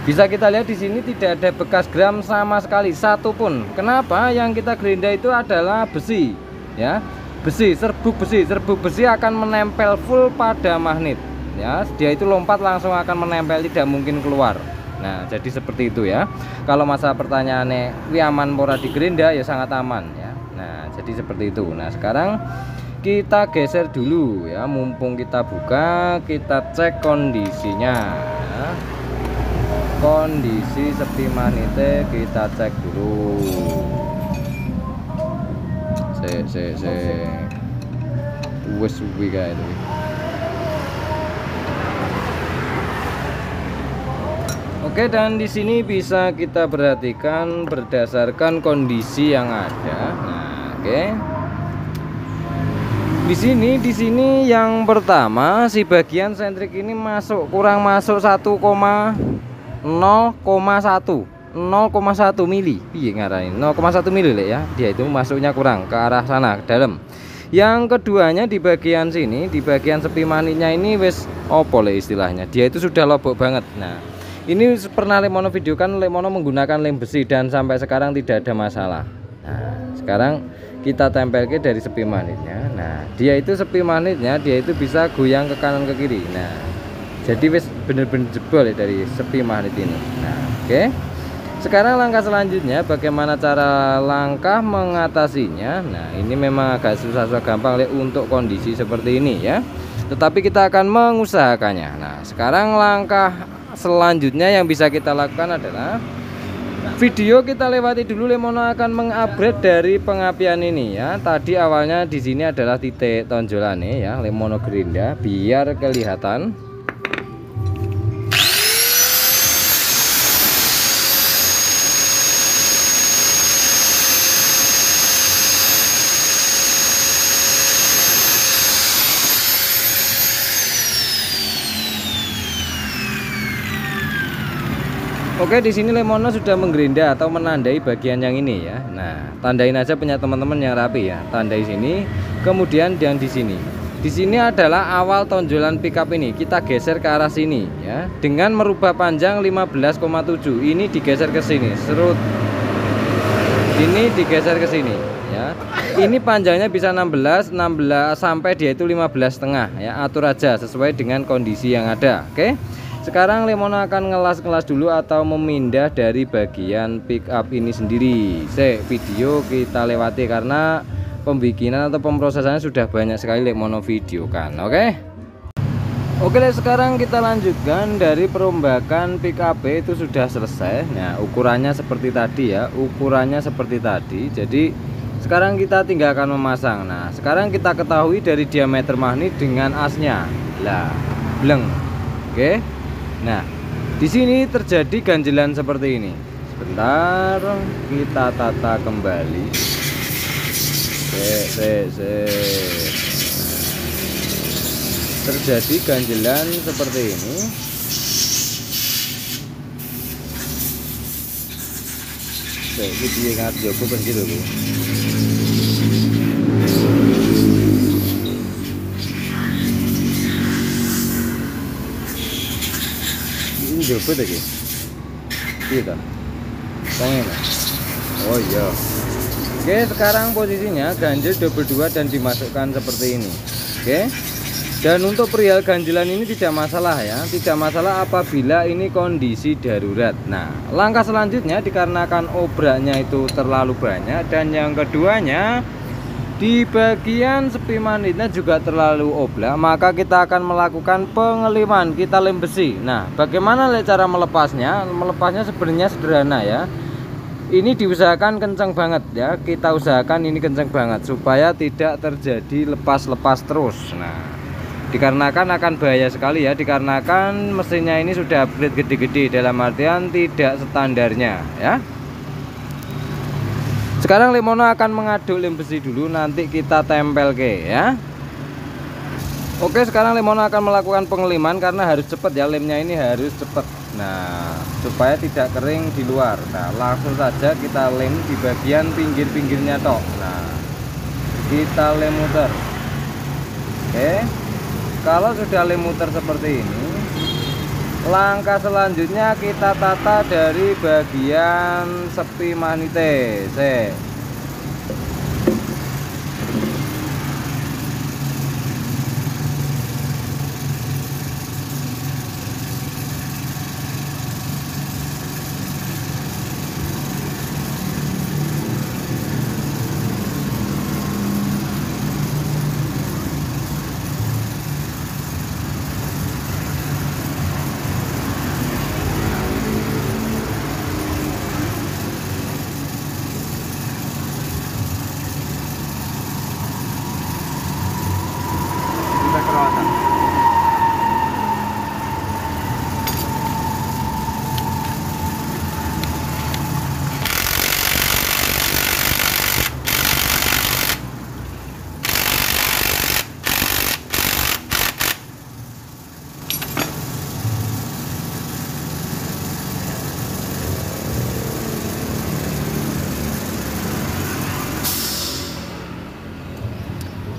bisa kita lihat di sini tidak ada bekas gram sama sekali satu pun. Kenapa? Yang kita gerinda itu adalah besi, ya, besi, serbuk besi akan menempel full pada magnet, ya. Dia itu lompat langsung akan menempel, tidak mungkin keluar. Nah, jadi seperti itu ya. Kalau masa pertanyaannya, wi aman pora di gerinda, ya sangat aman ya. Nah, jadi seperti itu. Nah, sekarang kita geser dulu ya, mumpung kita buka, kita cek kondisinya. Ya. kondisi sepi magnetnya kita cek dulu. Wes suwi kae itu. Oke, dan di sini bisa kita perhatikan berdasarkan kondisi yang ada. Nah, oke. Di sini yang pertama si bagian sentrik ini kurang masuk 0,1 mili. Piye ngarani? 0,1 mili ya. Dia itu masuknya kurang ke arah sana ke dalam. Yang keduanya di bagian sini, di bagian sepi magnetnya ini wes opo le istilahnya. Dia itu sudah lobok banget. Nah, ini pernah Lemono videokan, Lemono menggunakan lem besi dan sampai sekarang tidak ada masalah. Nah, sekarang kita tempelke dari sepi magnetnya. Nah, dia itu sepi magnetnya, dia itu bisa goyang ke kanan ke kiri. Nah, jadi wes bener-bener jebol ya dari sepi magnet ini. Nah, oke. Sekarang langkah selanjutnya bagaimana cara langkah mengatasinya. Nah, ini memang agak susah gampang untuk kondisi seperti ini ya. Tetapi kita akan mengusahakannya. Nah, sekarang langkah selanjutnya yang bisa kita lakukan adalah video kita lewati dulu. Lemono akan mengupgrade dari pengapian ini ya. Tadi awalnya di sini adalah titik tonjolannya ya, Lemono gerinda biar kelihatan. Oke, di sini Lemono sudah menggerinda atau menandai bagian yang ini ya. Nah, tandain aja punya teman-teman yang rapi ya. Tandai sini, kemudian yang di sini. Di sini adalah awal tonjolan pickup ini. Kita geser ke arah sini ya. Dengan merubah panjang 15,7. Ini digeser ke sini. Serut. Ini digeser ke sini ya. Ini panjangnya bisa 16 sampai dia itu 15,5 ya. Atur aja sesuai dengan kondisi yang ada. Oke. Sekarang Lemono akan ngelas dulu atau memindah dari bagian pickup ini sendiri. Video kita lewati karena pembikinan atau pemrosesannya sudah banyak sekali Lemono video kan. Oke, sekarang kita lanjutkan dari perombakan pickup itu sudah selesai. Nah, ukurannya seperti tadi ya, ukurannya seperti tadi. Jadi sekarang kita tinggal akan memasang. Nah, sekarang kita ketahui dari diameter magnet dengan asnya. Lah, bleng. Oke. Nah, di sini terjadi ganjelan seperti ini. Sebentar, kita tata kembali. Terjadi ganjelan seperti ini. Ini ingat Joko kan gitu Bu. Coba lagi, iya, oh iya. Oke, sekarang posisinya ganjil double 2 dan dimasukkan seperti ini. Oke, dan untuk perihal ganjilan ini tidak masalah ya, tidak masalah apabila ini kondisi darurat. Nah, langkah selanjutnya dikarenakan obraknya itu terlalu banyak dan yang keduanya di bagian sepi magnetnya juga terlalu oblak, maka kita akan melakukan pengeliman. Kita lem besi. Nah, bagaimana cara melepasnya? Melepasnya sebenarnya sederhana ya. Ini diusahakan kencang banget ya. Kita usahakan ini kencang banget supaya tidak terjadi lepas-lepas terus. Nah, dikarenakan akan bahaya sekali ya, dikarenakan mesinnya ini sudah upgrade gede-gede, dalam artian tidak standarnya ya. Sekarang Lemono akan mengaduk lem besi dulu, nanti kita tempel ke ya. Oke, sekarang Lemono akan melakukan pengeliman karena harus cepat ya, lemnya ini harus cepat. Nah, supaya tidak kering di luar. Nah, langsung saja kita lem di bagian pinggir-pinggirnya toh. Nah, kita lem muter. Oke, kalau sudah lem muter seperti ini, langkah selanjutnya kita tata dari bagian sepi magnetnya.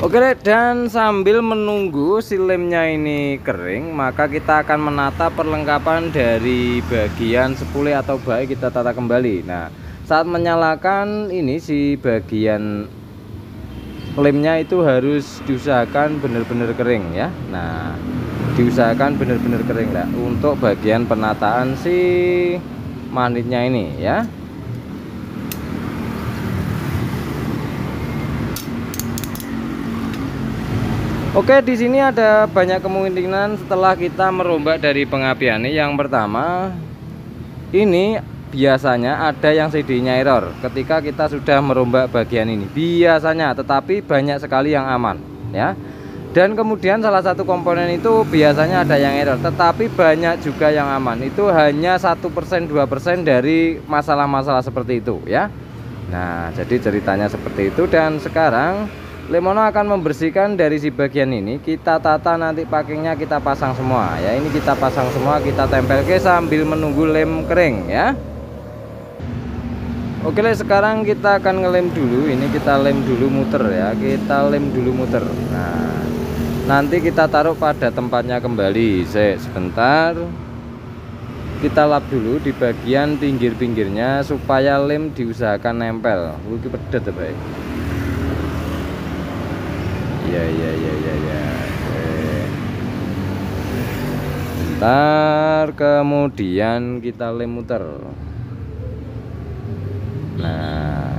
Oke, dan sambil menunggu si lemnya ini kering, maka kita akan menata perlengkapan dari bagian spule atau bak kita tata kembali. Nah, saat menyalakan ini si bagian lemnya itu harus diusahakan benar-benar kering ya. Nah, diusahakan benar-benar kering lah untuk bagian penataan si manitnya ini ya. Oke, di sini ada banyak kemungkinan setelah kita merombak dari pengapian ini. Yang pertama, ini biasanya ada yang CD-nya error ketika kita sudah merombak bagian ini. Biasanya, tetapi banyak sekali yang aman ya. Dan kemudian salah satu komponen itu biasanya ada yang error, tetapi banyak juga yang aman. Itu hanya 1% 2% dari masalah-masalah seperti itu ya. Nah, jadi ceritanya seperti itu. Dan sekarang Lemono akan membersihkan dari si bagian ini, kita tata, nanti packingnya kita pasang semua ya. Ini kita pasang semua, kita tempel ke sambil menunggu lem kering ya. Oke, sekarang kita akan ngelem dulu. Ini kita lem dulu muter ya, kita lem dulu muter. Nah, nanti kita taruh pada tempatnya kembali. Sebentar, kita lap dulu di bagian pinggir-pinggirnya supaya lem diusahakan nempel. Ini pedet ya baik. Ya. Bentar, kemudian kita lem muter. Nah,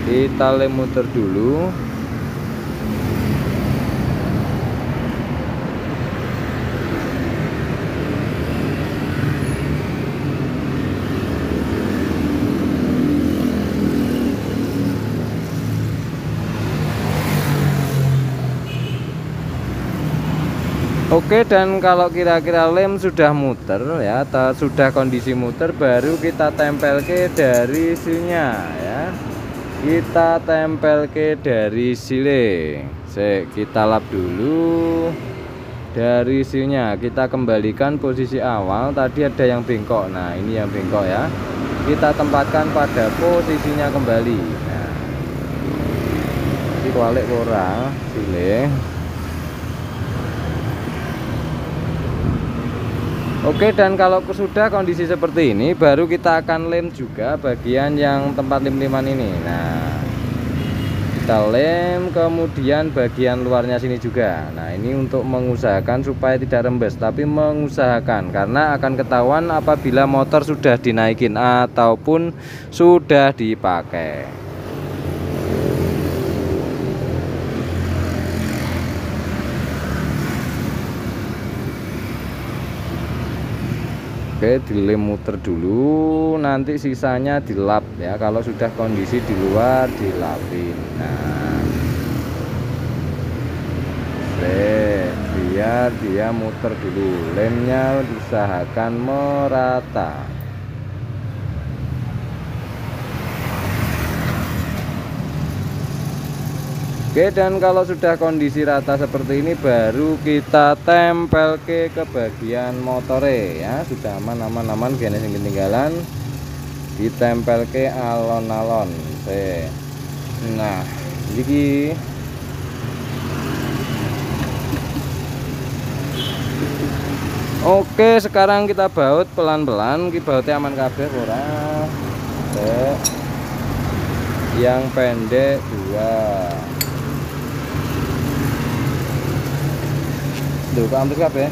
kita lem muter dulu. Oke, dan kalau kira-kira lem sudah muter ya, atau sudah kondisi muter, baru kita tempel ke dari silnya ya. Kita tempel ke dari sile. Kita lap dulu dari silnya. Kita kembalikan posisi awal. Tadi ada yang bengkok. Nah, ini yang bengkok ya. Kita tempatkan pada posisinya kembali. Nah, ini kualik ora sile. Oke, dan kalau sudah kondisi seperti ini, baru kita akan lem juga bagian yang tempat lem-leman ini. Nah, kita lem, kemudian bagian luarnya sini juga. Nah, ini untuk mengusahakan supaya tidak rembes, tapi mengusahakan, karena akan ketahuan apabila motor sudah dinaikin ataupun sudah dipakai. Oke, dilem muter dulu, nanti sisanya dilap ya. Kalau sudah kondisi di luar dilapin. Nah, biar dia muter dulu, lemnya usahakan merata. Oke, dan kalau sudah kondisi rata seperti ini, baru kita tempel ke bagian motore ya. Sudah aman gini yang ketinggalan, ditempel ke alon-alon. Nah, jadi oke, sekarang kita baut pelan-pelan. Kita bautnya aman kabeh ora. Yang pendek 2. Duh, kok ambles kabeh?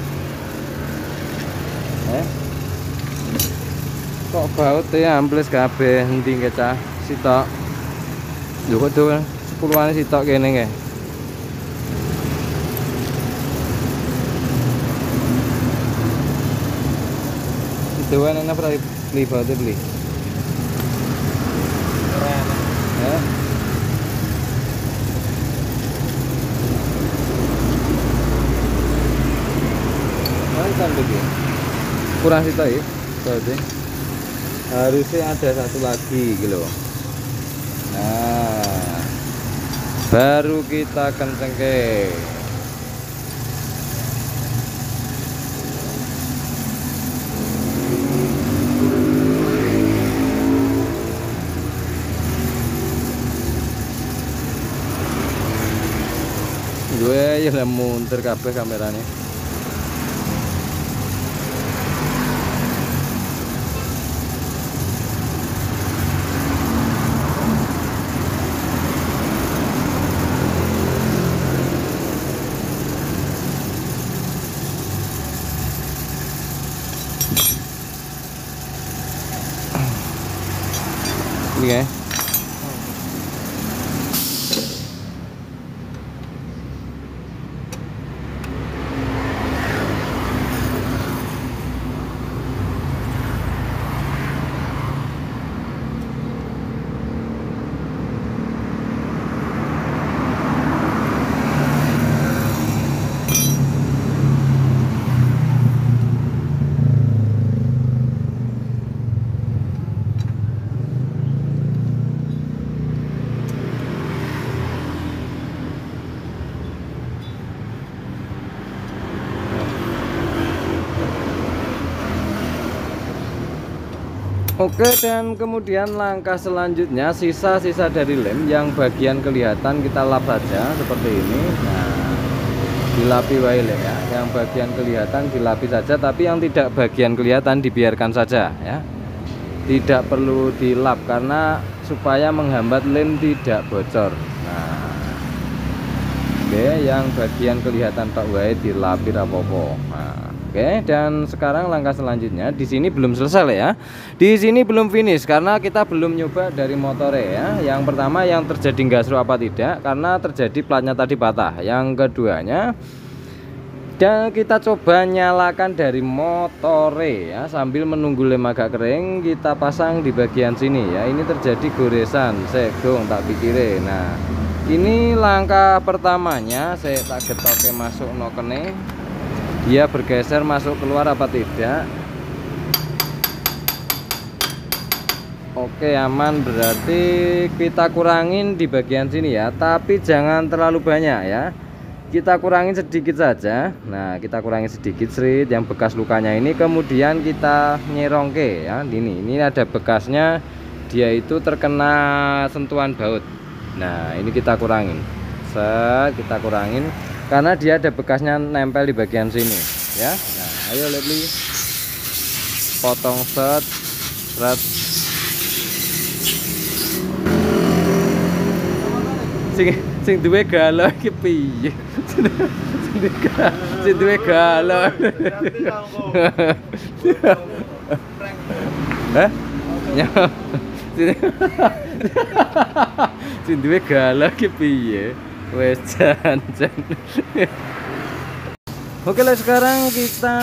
Kok baut ya ambles kabeh, endi kecah sitok. Lho kok tuh 10-an sitok kene nggih. Dewan enak berapa beli bautnya beli? Ya. Kurang sitok ya bautnya. Harusnya ada satu lagi gitu. Nah, baru kita kencengke. Gue ya munter kabeh kameranya. Ini ya. Oke, dan kemudian langkah selanjutnya sisa-sisa dari lem yang bagian kelihatan kita lap saja seperti ini. Nah, dilapi wae lem ya, yang bagian kelihatan dilapi saja, tapi yang tidak bagian kelihatan dibiarkan saja ya, tidak perlu dilap karena supaya menghambat lem tidak bocor. Nah, oke, yang bagian kelihatan Pak wae dilapi rapopo. Nah, oke, dan sekarang langkah selanjutnya di sini belum selesai ya. Di sini belum finish karena kita belum nyoba dari motornya ya. Yang pertama yang terjadi gasro apa tidak karena terjadi platnya tadi patah. Yang keduanya dan kita coba nyalakan dari motornya ya sambil menunggu lem agak kering kita pasang di bagian sini ya. Ini terjadi goresan, segong tak pikirin. Nah, ini langkah pertamanya saya tak getoke masuk nokene. Dia bergeser masuk keluar apa tidak. Oke, aman, berarti kita kurangin di bagian sini ya, tapi jangan terlalu banyak ya, kita kurangin sedikit saja. Nah, kita kurangin sedikit srit yang bekas lukanya ini, kemudian kita nyerongke ya. Ini ada bekasnya, dia itu terkena sentuhan baut. Nah, ini kita kurangin, kita kurangin karena dia ada bekasnya nempel di bagian sini ya. Nah, ayo Letli potong seret. Sing duwe galau iki piye? Sing duwe galau. Hah? Sing duwe galau iki piye? Wes janjan. Oke lah, sekarang kita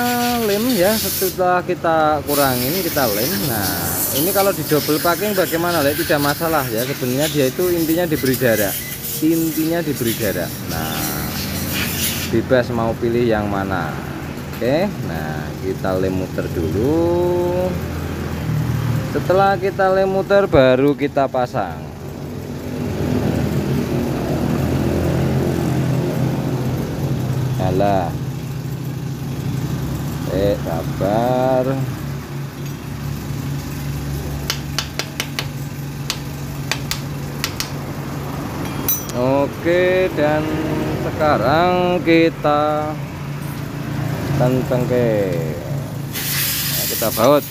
lem ya. Setelah kita kurangin kita lem. Nah, ini kalau di double packing bagaimana? Tidak masalah ya. Sebenarnya dia itu intinya diberi jarak. Nah, bebas mau pilih yang mana. Oke, nah kita lem muter dulu. Setelah kita lem muter baru kita pasang. Alah, sabar. Oke, dan sekarang kita kenceng ke. Nah, kita baut.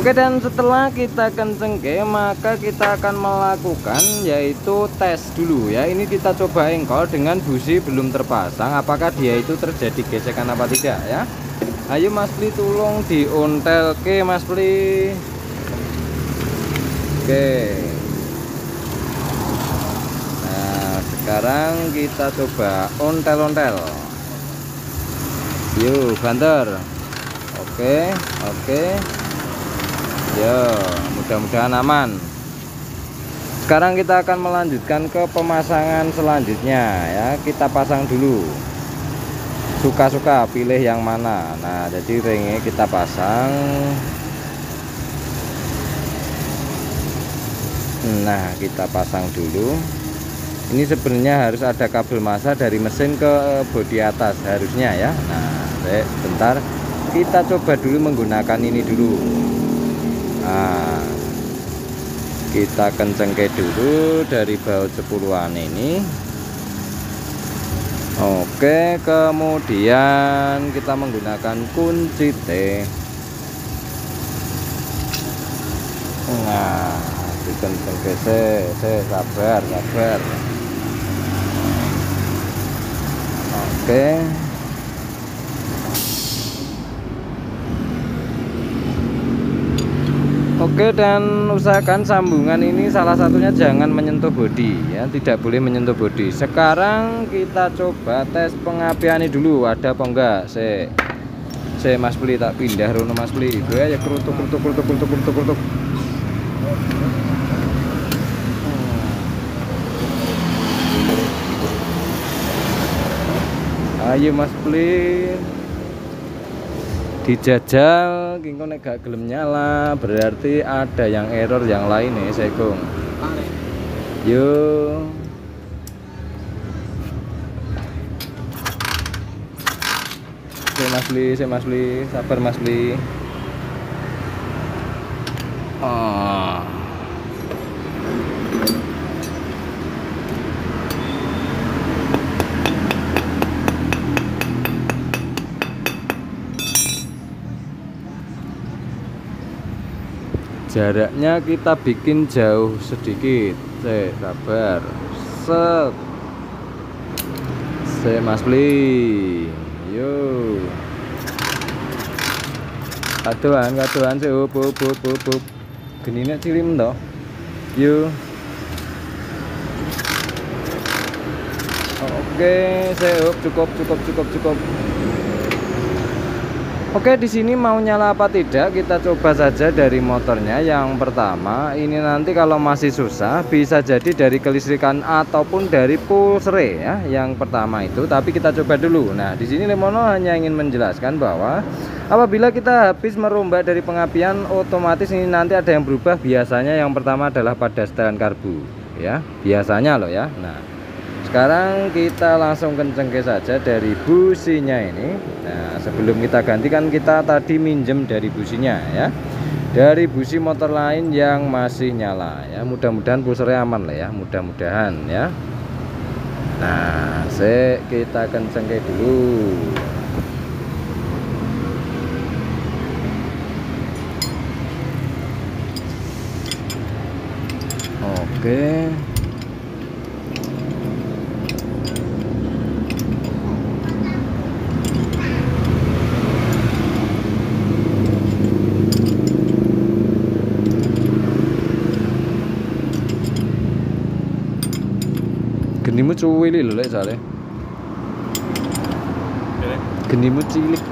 Oke, dan setelah kita kencengke maka kita akan melakukan yaitu tes dulu ya. Ini kita coba engkol dengan busi belum terpasang, apakah dia itu terjadi gesekan apa tidak ya. Ayo Mas Pli tolong diontelke Mas Pli. Oke, nah sekarang kita coba ontel-ontel. Yuk banter. Oke. Ya, mudah-mudahan aman. Sekarang kita akan melanjutkan ke pemasangan selanjutnya ya. Kita pasang dulu. suka-suka pilih yang mana. Nah, jadi ringnya kita pasang. Nah, kita pasang dulu. Ini sebenarnya harus ada kabel massa dari mesin ke bodi atas harusnya ya. Nah, sebentar kita coba dulu menggunakan ini dulu. Nah, kita kencengke dulu dari baut 10-an ini. Oke, kemudian kita menggunakan kunci T. Nah, dikencengke, sabar. Oke. Oke, dan usahakan sambungan ini salah satunya jangan menyentuh bodi ya, tidak boleh menyentuh bodi. Sekarang kita coba tes pengapian ini dulu, ada apa enggak. Saya Mas Beli tak pindah rono Mas Beli. Ya kerutuk. Ayo Mas Beli, dijajal kingko nek gak gelem nyala berarti ada yang error yang lain nih Sekung. Yo. Saya Mas Beli, sabar Mas Beli. Oh. Jaraknya kita bikin jauh sedikit. Sabar. Set. Mas Beli. Yo. Kaduan up. Genine cilim toh. Yo. Oke, cukup. Oke, di sini mau nyala apa tidak kita coba saja dari motornya. Yang pertama, ini nanti kalau masih susah bisa jadi dari kelistrikan ataupun dari pulsere ya. Yang pertama itu, tapi kita coba dulu. Nah, di sini Lemono hanya ingin menjelaskan bahwa apabila kita habis merombak dari pengapian, otomatis ini nanti ada yang berubah. Biasanya yang pertama adalah pada setelan karbu ya. Biasanya loh ya. Nah, sekarang kita langsung kencengke saja dari businya ini. Nah, sebelum kita ganti kan kita tadi minjem dari businya ya, dari busi motor lain yang masih nyala ya. Mudah-mudahan pulsernya aman lah ya, mudah-mudahan ya. Nah, kita kencengke dulu. Oke. Genimu cuwili lho lek jare. Genimu cilik.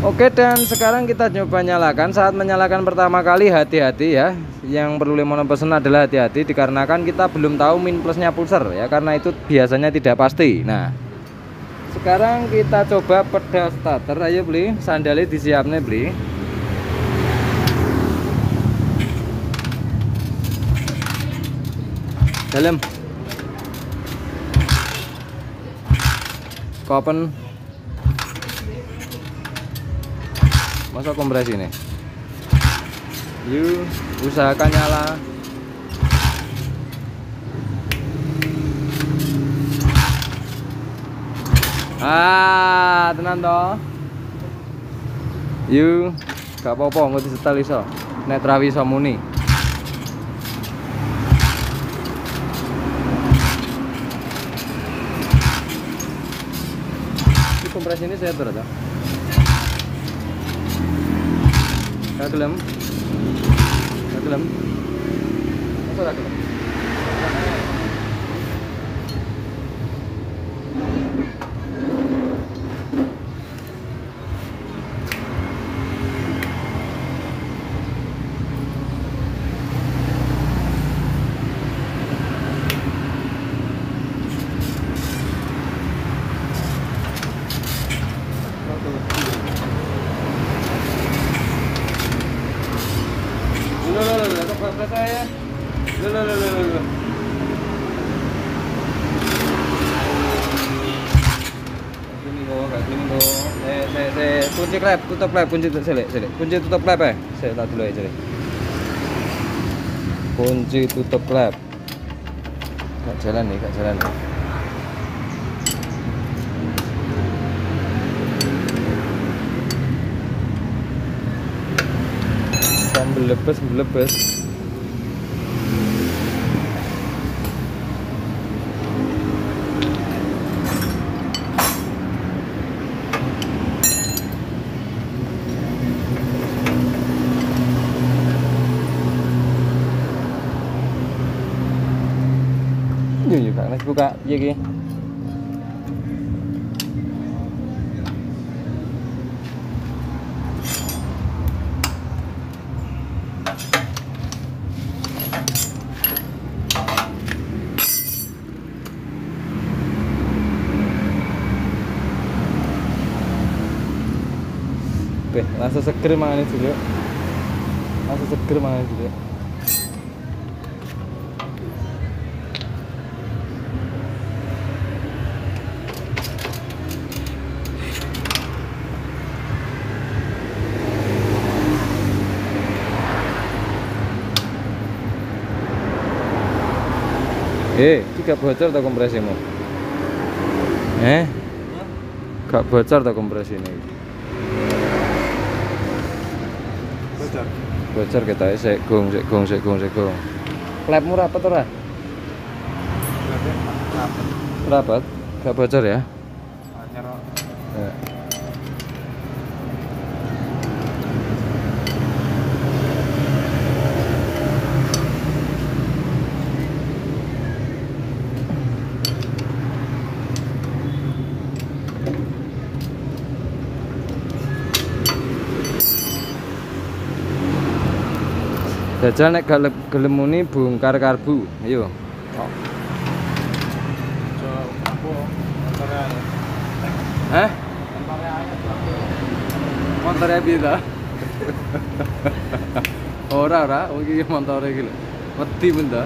Oke, dan sekarang kita coba nyalakan. Saat menyalakan pertama kali hati-hati ya. Yang perlu Lemono pesen adalah hati-hati dikarenakan kita belum tahu min plusnya pulser ya, karena itu biasanya tidak pasti. Nah, sekarang kita coba pedal starter. Ayo Beli, sandalnya disiapnya Beli. Dalam kopen masa kompresi nih. Yuk, usahakan nyala. Tenan toh. Yuk, gak apa-apa nggak disetel iso. Nek trawi iso muni. Ini kompresi ini saya tuh. Gak gelem. Masa gak gelem? Loh. Kunci klep, tutup klep, kunci tutup klep ya. Saya tak dulu aja deh. Kunci tutup klep. Gak jalan nih. Belebes. Yuk, Kak, nes buka iya ki. Langsung seger mangan dulu. Gak bocor atau kompresimu? Gak bocor atau kompresi ini? Bocor kita sik gong. Klepmu rapat ora? Rapat. Gak bocor ya? Ya. Jajal nek gelem muni bongkar karbu. Ayo. Hah? Montore piye ta? Ora, iki montore iki lho. Wedi men ta.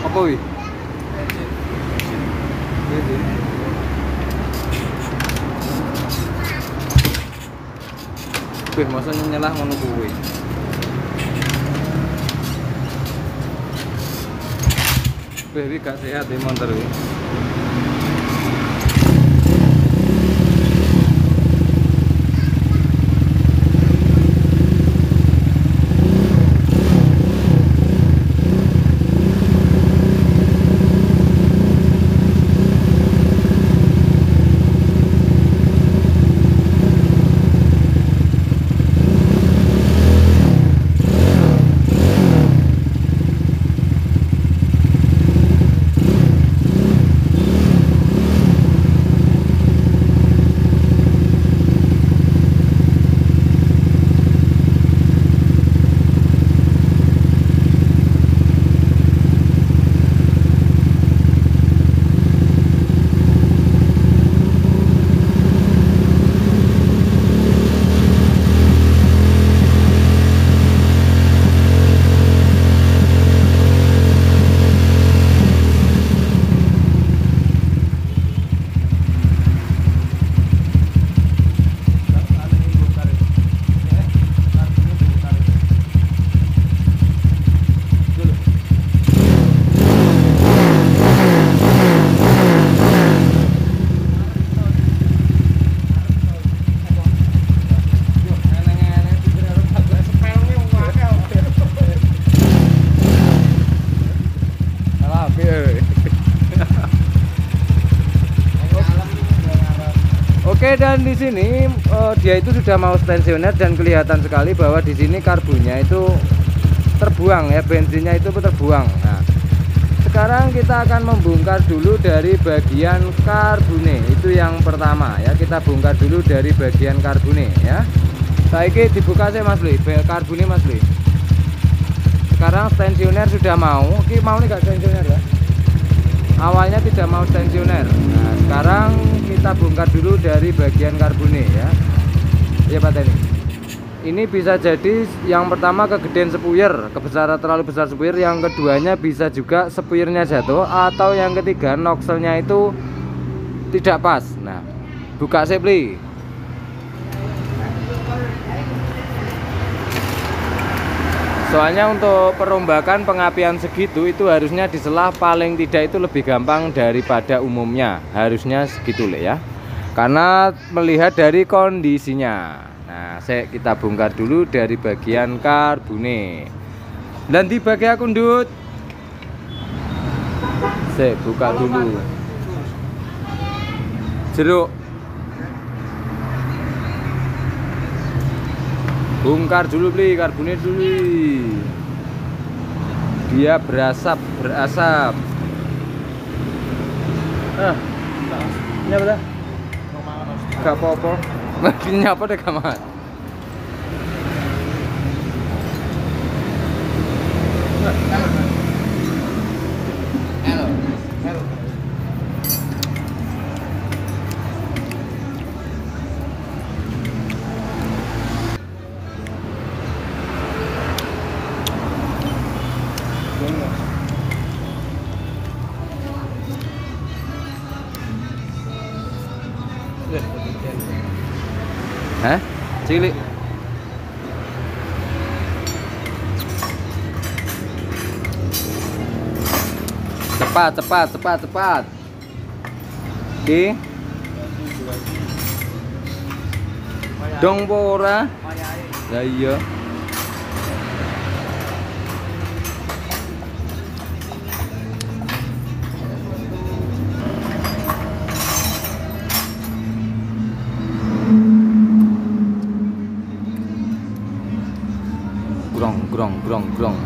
Apa wi? Wih, masa nyelah ngono kuwi. Wih, iki gak sehat iki motor iki. Oke, dan di sini dia itu sudah mau stensioner dan kelihatan sekali bahwa di sini karbunya itu terbuang ya, bensinnya itu terbuang. Nah, sekarang kita akan membongkar dulu dari bagian karbune. Itu yang pertama ya, kita bongkar dulu dari bagian karbune ya. Saiki dibuka sih Mas Li, karbune Mas Li. Sekarang tensioner sudah mau. Oke, mau nih gak tensioner ya? Awalnya tidak mau tensioner. Nah, sekarang kita bongkar dulu dari bagian karbune ya. Iya Pak Teni. Ini bisa jadi yang pertama kegedean sepuyer, kebesaran terlalu besar sepuyer, yang keduanya bisa juga sepuyernya jatuh, atau yang ketiga noxelnya itu tidak pas. Nah, buka sepli. Soalnya untuk perombakan pengapian segitu itu harusnya diselah paling tidak itu lebih gampang daripada umumnya. Harusnya segitu ya. Karena melihat dari kondisinya. Nah, kita bongkar dulu dari bagian karbune. Dan di bagian kundut. Saya buka dulu. Jeruk. Bongkar dulu beli karbune dulu. Dia berasap. Ini apa dah? Gak apa-apa. Ini apa deh kamar? Hah? Cilik. Cepat. Oke. Dong pora. Lah iya. Grong.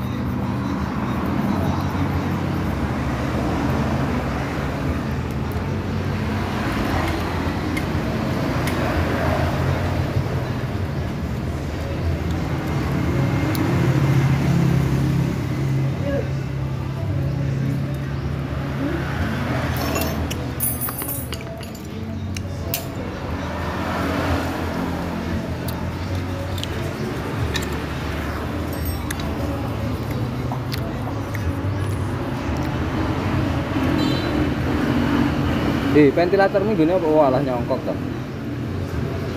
Ventilator minggu ini apa? Walah nyongkok toh.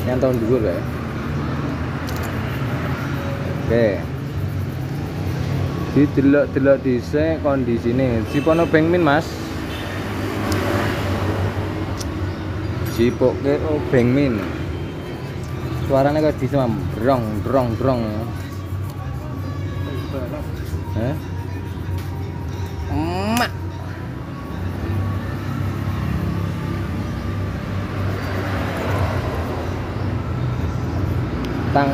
Yang tahun dulu ya. Oke. Didelok dhisik kondisine. Sipono bengmin, Mas. Sipoke bengmin. Suaranya kok disemam drong. Hah? Emak. Tang.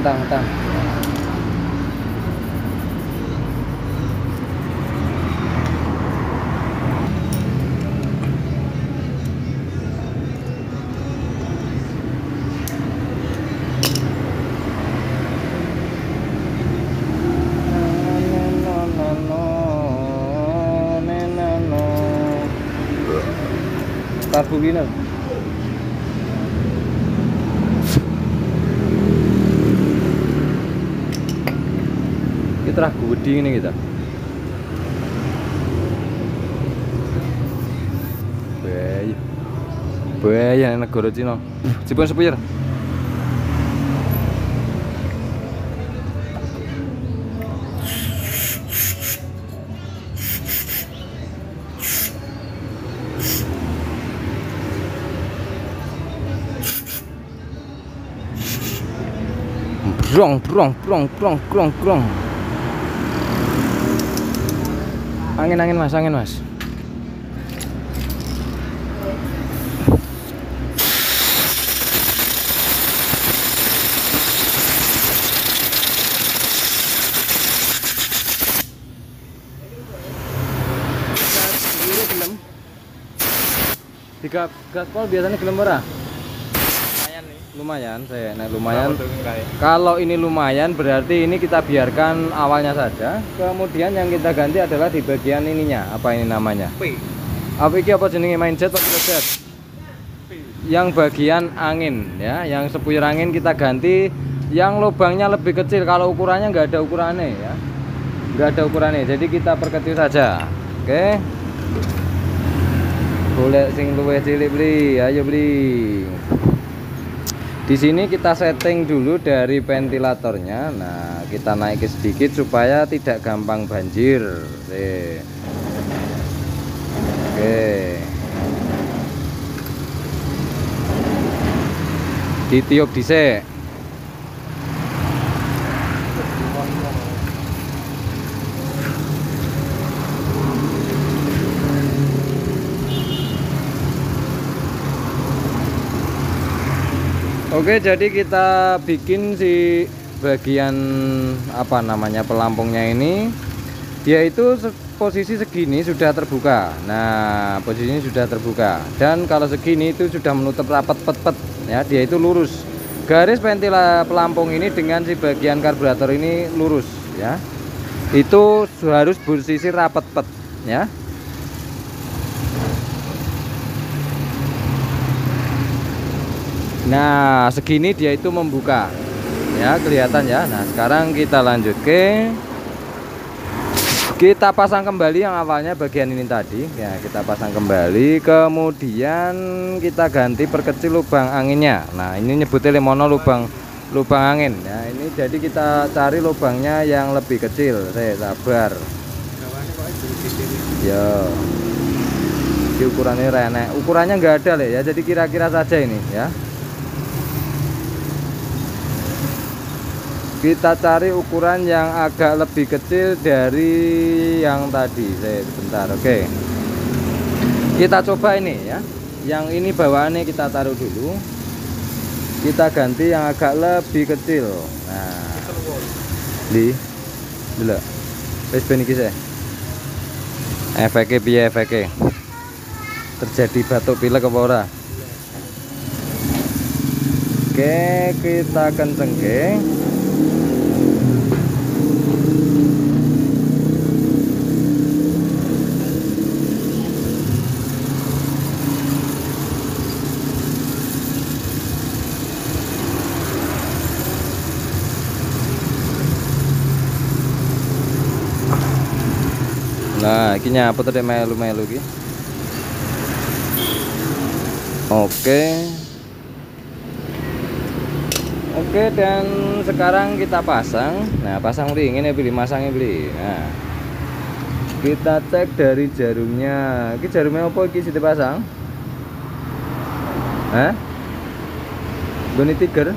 Karbulina. Kita ragu wedi ini kita. Bahaya negara Cina. Jepun sepuyur. Brong. Angin mas. Di gaspol biasanya gelem ora? Lumayan nih. Lumayan, saya naik lumayan. Berapa tuh kayak? Kalau ini lumayan berarti ini kita biarkan awalnya saja. Kemudian yang kita ganti adalah di bagian ininya. Apa ini namanya? P. Apa ini apa jenenge mindset atau mindset? Yang bagian angin ya, yang sepuyur angin kita ganti yang lubangnya lebih kecil. Kalau ukurannya nggak ada ukurannya ya, nggak ada ukurannya. Jadi kita perkecil saja. Oke. Boleh sing luwih cilik beli, ayo beli. Di sini kita setting dulu dari ventilatornya. Nah, kita naik sedikit supaya tidak gampang banjir. Oke. Ditiup dhisik. Oke, jadi kita bikin si bagian apa namanya pelampungnya ini, dia itu posisi segini sudah terbuka. Nah, posisinya sudah terbuka dan kalau segini itu sudah menutup rapat pet-pet ya, dia itu lurus. Garis ventilator pelampung ini dengan si bagian karburator ini lurus ya. Itu harus posisi rapat pet ya. Nah, segini dia itu membuka. Ya, kelihatan ya. Nah, sekarang kita lanjut ke kita pasang kembali yang awalnya bagian ini tadi. Ya, kita pasang kembali. Kemudian kita ganti perkecil lubang anginnya. Nah, ini nyebutnya lemono lubang angin. Ya, ini jadi kita cari lubangnya yang lebih kecil. Sabar. Ya. Ini ukurannya renek. Ukurannya nggak ada ya. Jadi kira-kira saja ini ya. Kita cari ukuran yang agak lebih kecil dari yang tadi. Sebentar, oke. Kita coba ini ya. Yang ini bawaannya kita taruh dulu. Kita ganti yang agak lebih kecil. Nah, di dulu. Wis ben iki sih. Efeknya piye efeknya? Terjadi batuk pilek apa ora? Oke, kita kencengke. Nah, ini apa tadi melu-melu iki? Oke. Oke, dan sekarang kita pasang. Nah, pasang beli ini beli masangnya beli. Nah, kita cek dari jarumnya. Ini jarumnya apa iki sih dipasang? Hah? Goni Tiger.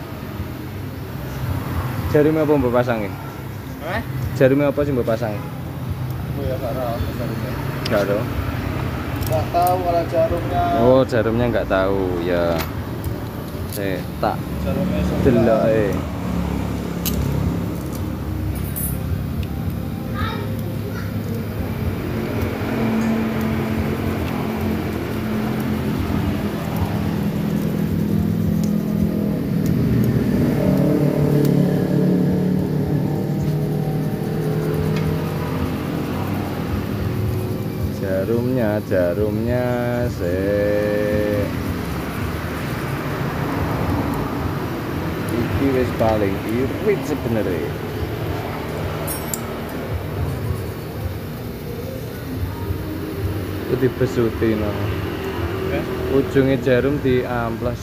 Jarumnya apa mbok pasang iki? Jarumnya apa sih mbok pasang? Ya jarumnya. Enggak tahu. Nggak tahu kalau jarumnya. Oh, jarumnya nggak tahu ya. Saya tak Jarumnya delok jarumnya iki wis paling irit sebenarnya. Itu dibesutin ujungnya jarum di amplas.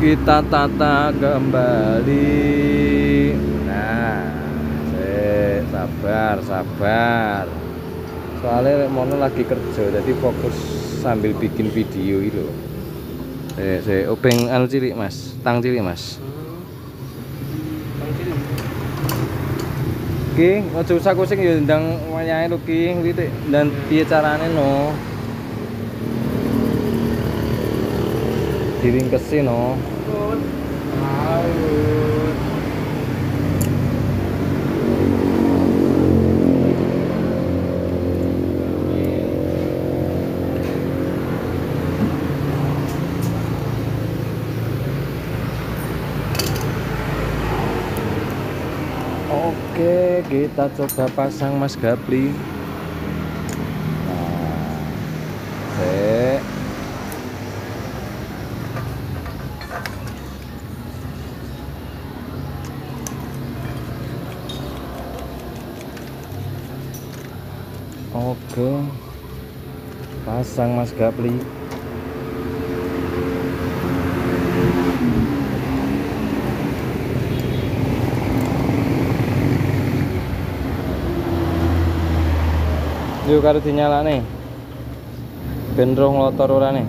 Kita tata kembali. Nah, sabar. Soalnya mono lagi kerja, jadi fokus sambil bikin video itu. Obeng anu cilik mas, tang cilik mas. Ki, ojo usah kusing ya ndang wayahe lho ki, titik. Dan piye carane no? Diringkesi no. kita coba pasang Mas Gapli. Nah, sek. Oke, pasang Mas Gapli. Yuk karo dinyalane. Ben roh nglotor ora nih.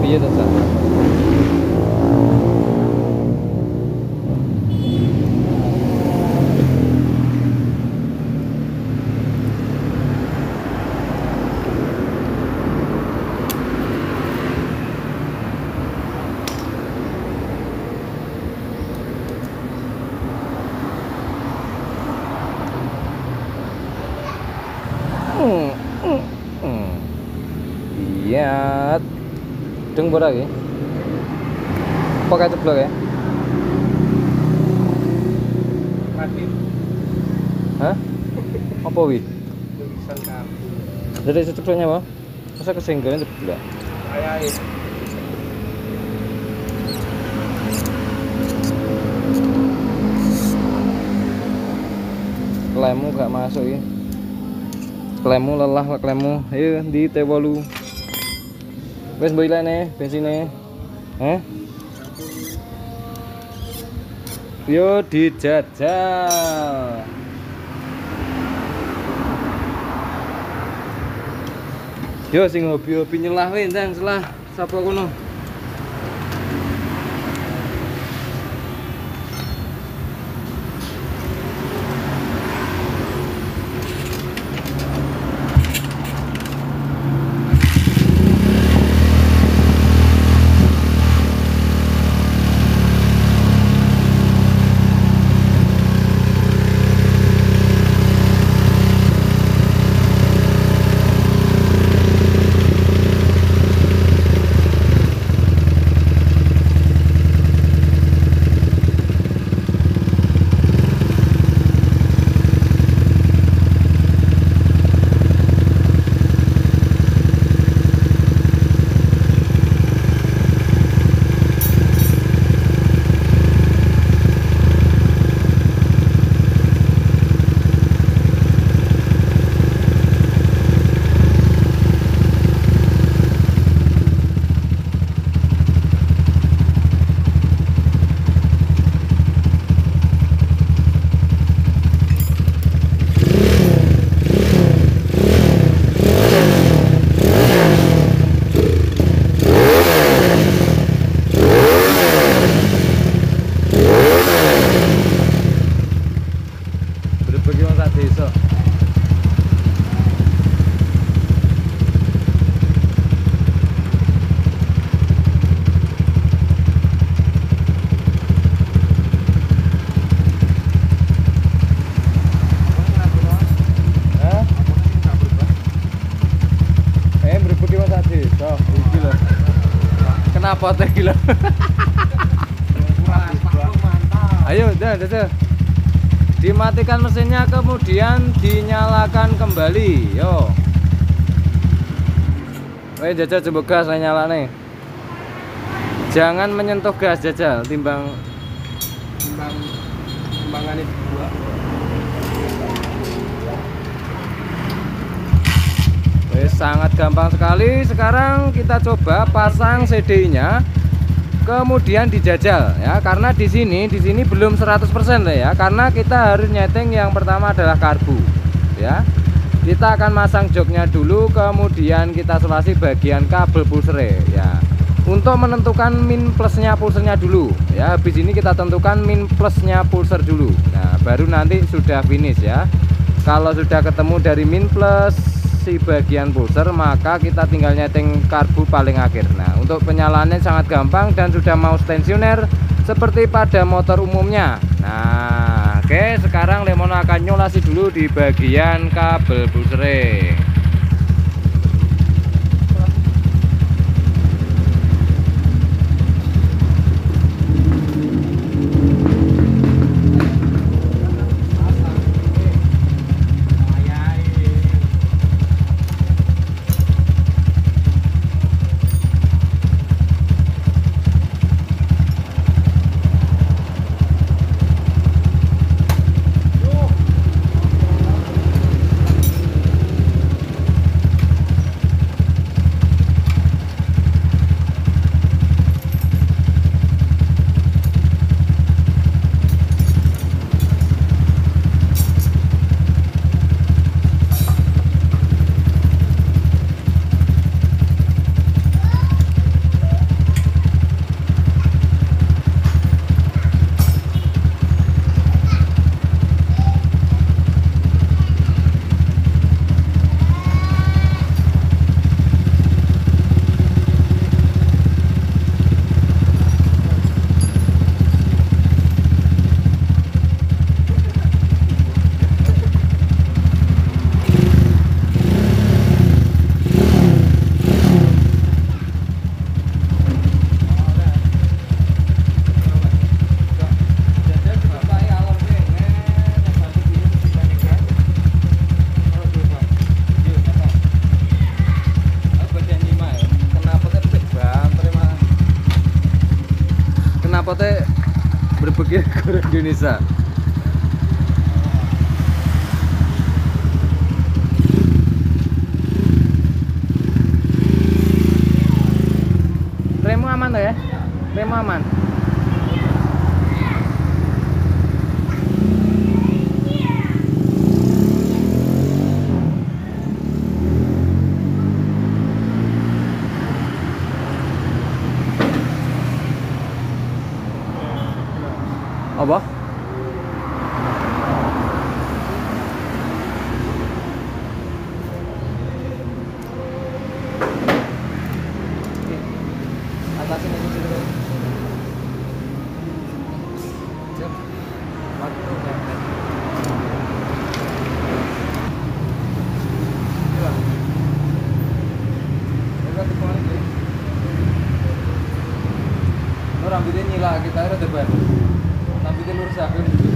Piye to, Sa? Iya, deng ora iki. Apa kae ceblok ya? Mati. Hah? Apa wi? Tulisan kartu. Dari cebloknya apa? Masa kesenggolan ceblok? Ayahe. Klemmu gak masuk ya. Klemmu lelah klemmu. Ayo di T8. Wes mbok ilene bensine. Heh. Yo dijajal. Yo sing hobi-hobi nyelah wae ndang selah sapa kono. Kenapa teh gila? Ayo, dah. Dimatikan mesinnya kemudian dinyalakan kembali. Yo. Weh jajal coba gas lah nyala nih. Jangan menyentuh gas jajal, timbangannya dua. Sangat gampang sekali. Sekarang kita coba pasang CDI-nya, kemudian dijajal ya. Karena di sini belum 100% ya. Karena kita harus nyeting yang pertama adalah karbu ya. Kita akan masang joknya dulu, kemudian kita selasi bagian kabel pulser ya. Untuk menentukan min plusnya pulsernya dulu ya. Habis ini kita tentukan min plusnya pulser dulu. Nah, baru nanti sudah finish ya. Kalau sudah ketemu dari min plus si bagian pulser, maka kita tinggal nyeting karbu paling akhir. Nah, untuk penyalaannya sangat gampang dan sudah mau tensioner seperti pada motor umumnya. Nah, oke, sekarang Lemono akan nyolasi dulu di bagian kabel pulser. mungkin guru Indonesia. Remmu aman tuh ya? Remmu aman. Apa? Atasin aja dulu. Siap. Waktu mepet. Coba. Coba dikeluarin deh. Lo rambutnya nyila kita ada depan. Rambutnya lurus aja dulu.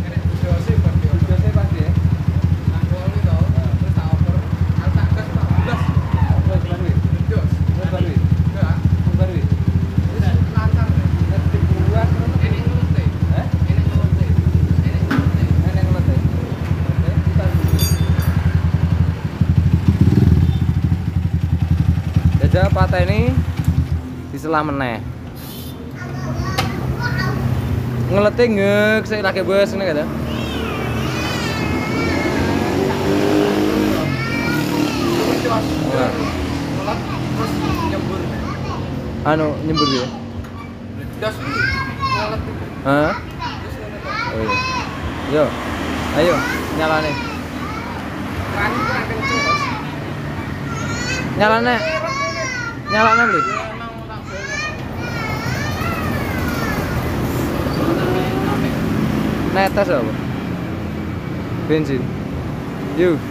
Ini dosnya pasti. Dosnya pasti ya. Nangkoli tau. Terus tak oper. Aku tak gas tak belas. Terus baru. Dos. Terus baru. Enggak. Terus baru. Terus lancar. Terus dibuat terus ini ngelote. Hah? Ini ngelote. Ini ngelote. Ini ngelote. Oke, kita jajah patah ini diselah meneh. Ngelete ngek saya lagi bos ini kata. Terus nyembur. Anu nyembur ya? Das ini ngelet. Hah? Oh iya. Yo. Ayo nyalane. Rani kurang kenceng, Bos. Nyalane. Nyalane beli. Netes apa? Bensin. Yuk.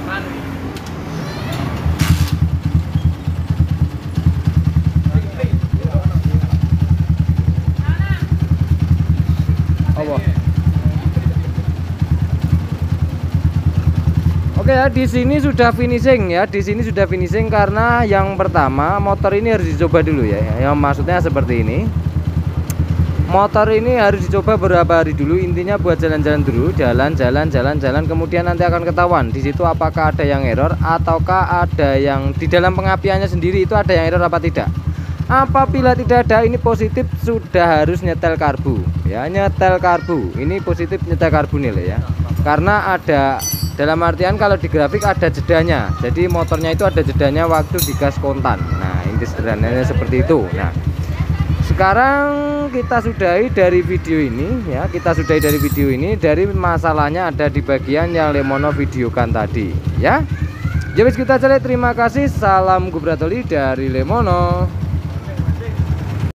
Apa? Oke ya, di sini sudah finishing ya. Di sini sudah finishing karena yang pertama motor ini harus dicoba dulu ya. Yang maksudnya seperti ini. Motor ini harus dicoba beberapa hari dulu, intinya buat jalan-jalan dulu, jalan, kemudian nanti akan ketahuan di situ apakah ada yang error ataukah ada yang di dalam pengapiannya sendiri itu ada yang error apa tidak. Apabila tidak ada, ini positif sudah harus nyetel karbu ya, nyetel karbu. Ini positif nyetel karbu nih ya. Karena ada dalam artian kalau di grafik ada jedanya. Jadi motornya itu ada jedanya waktu digas kontan. Nah, ini sederhananya seperti itu. Nah, sekarang kita sudahi dari video ini ya, dari masalahnya ada di bagian yang Lemono videokan tadi ya. Jadi kita cari, terima kasih, salam Gubratoli dari Lemono.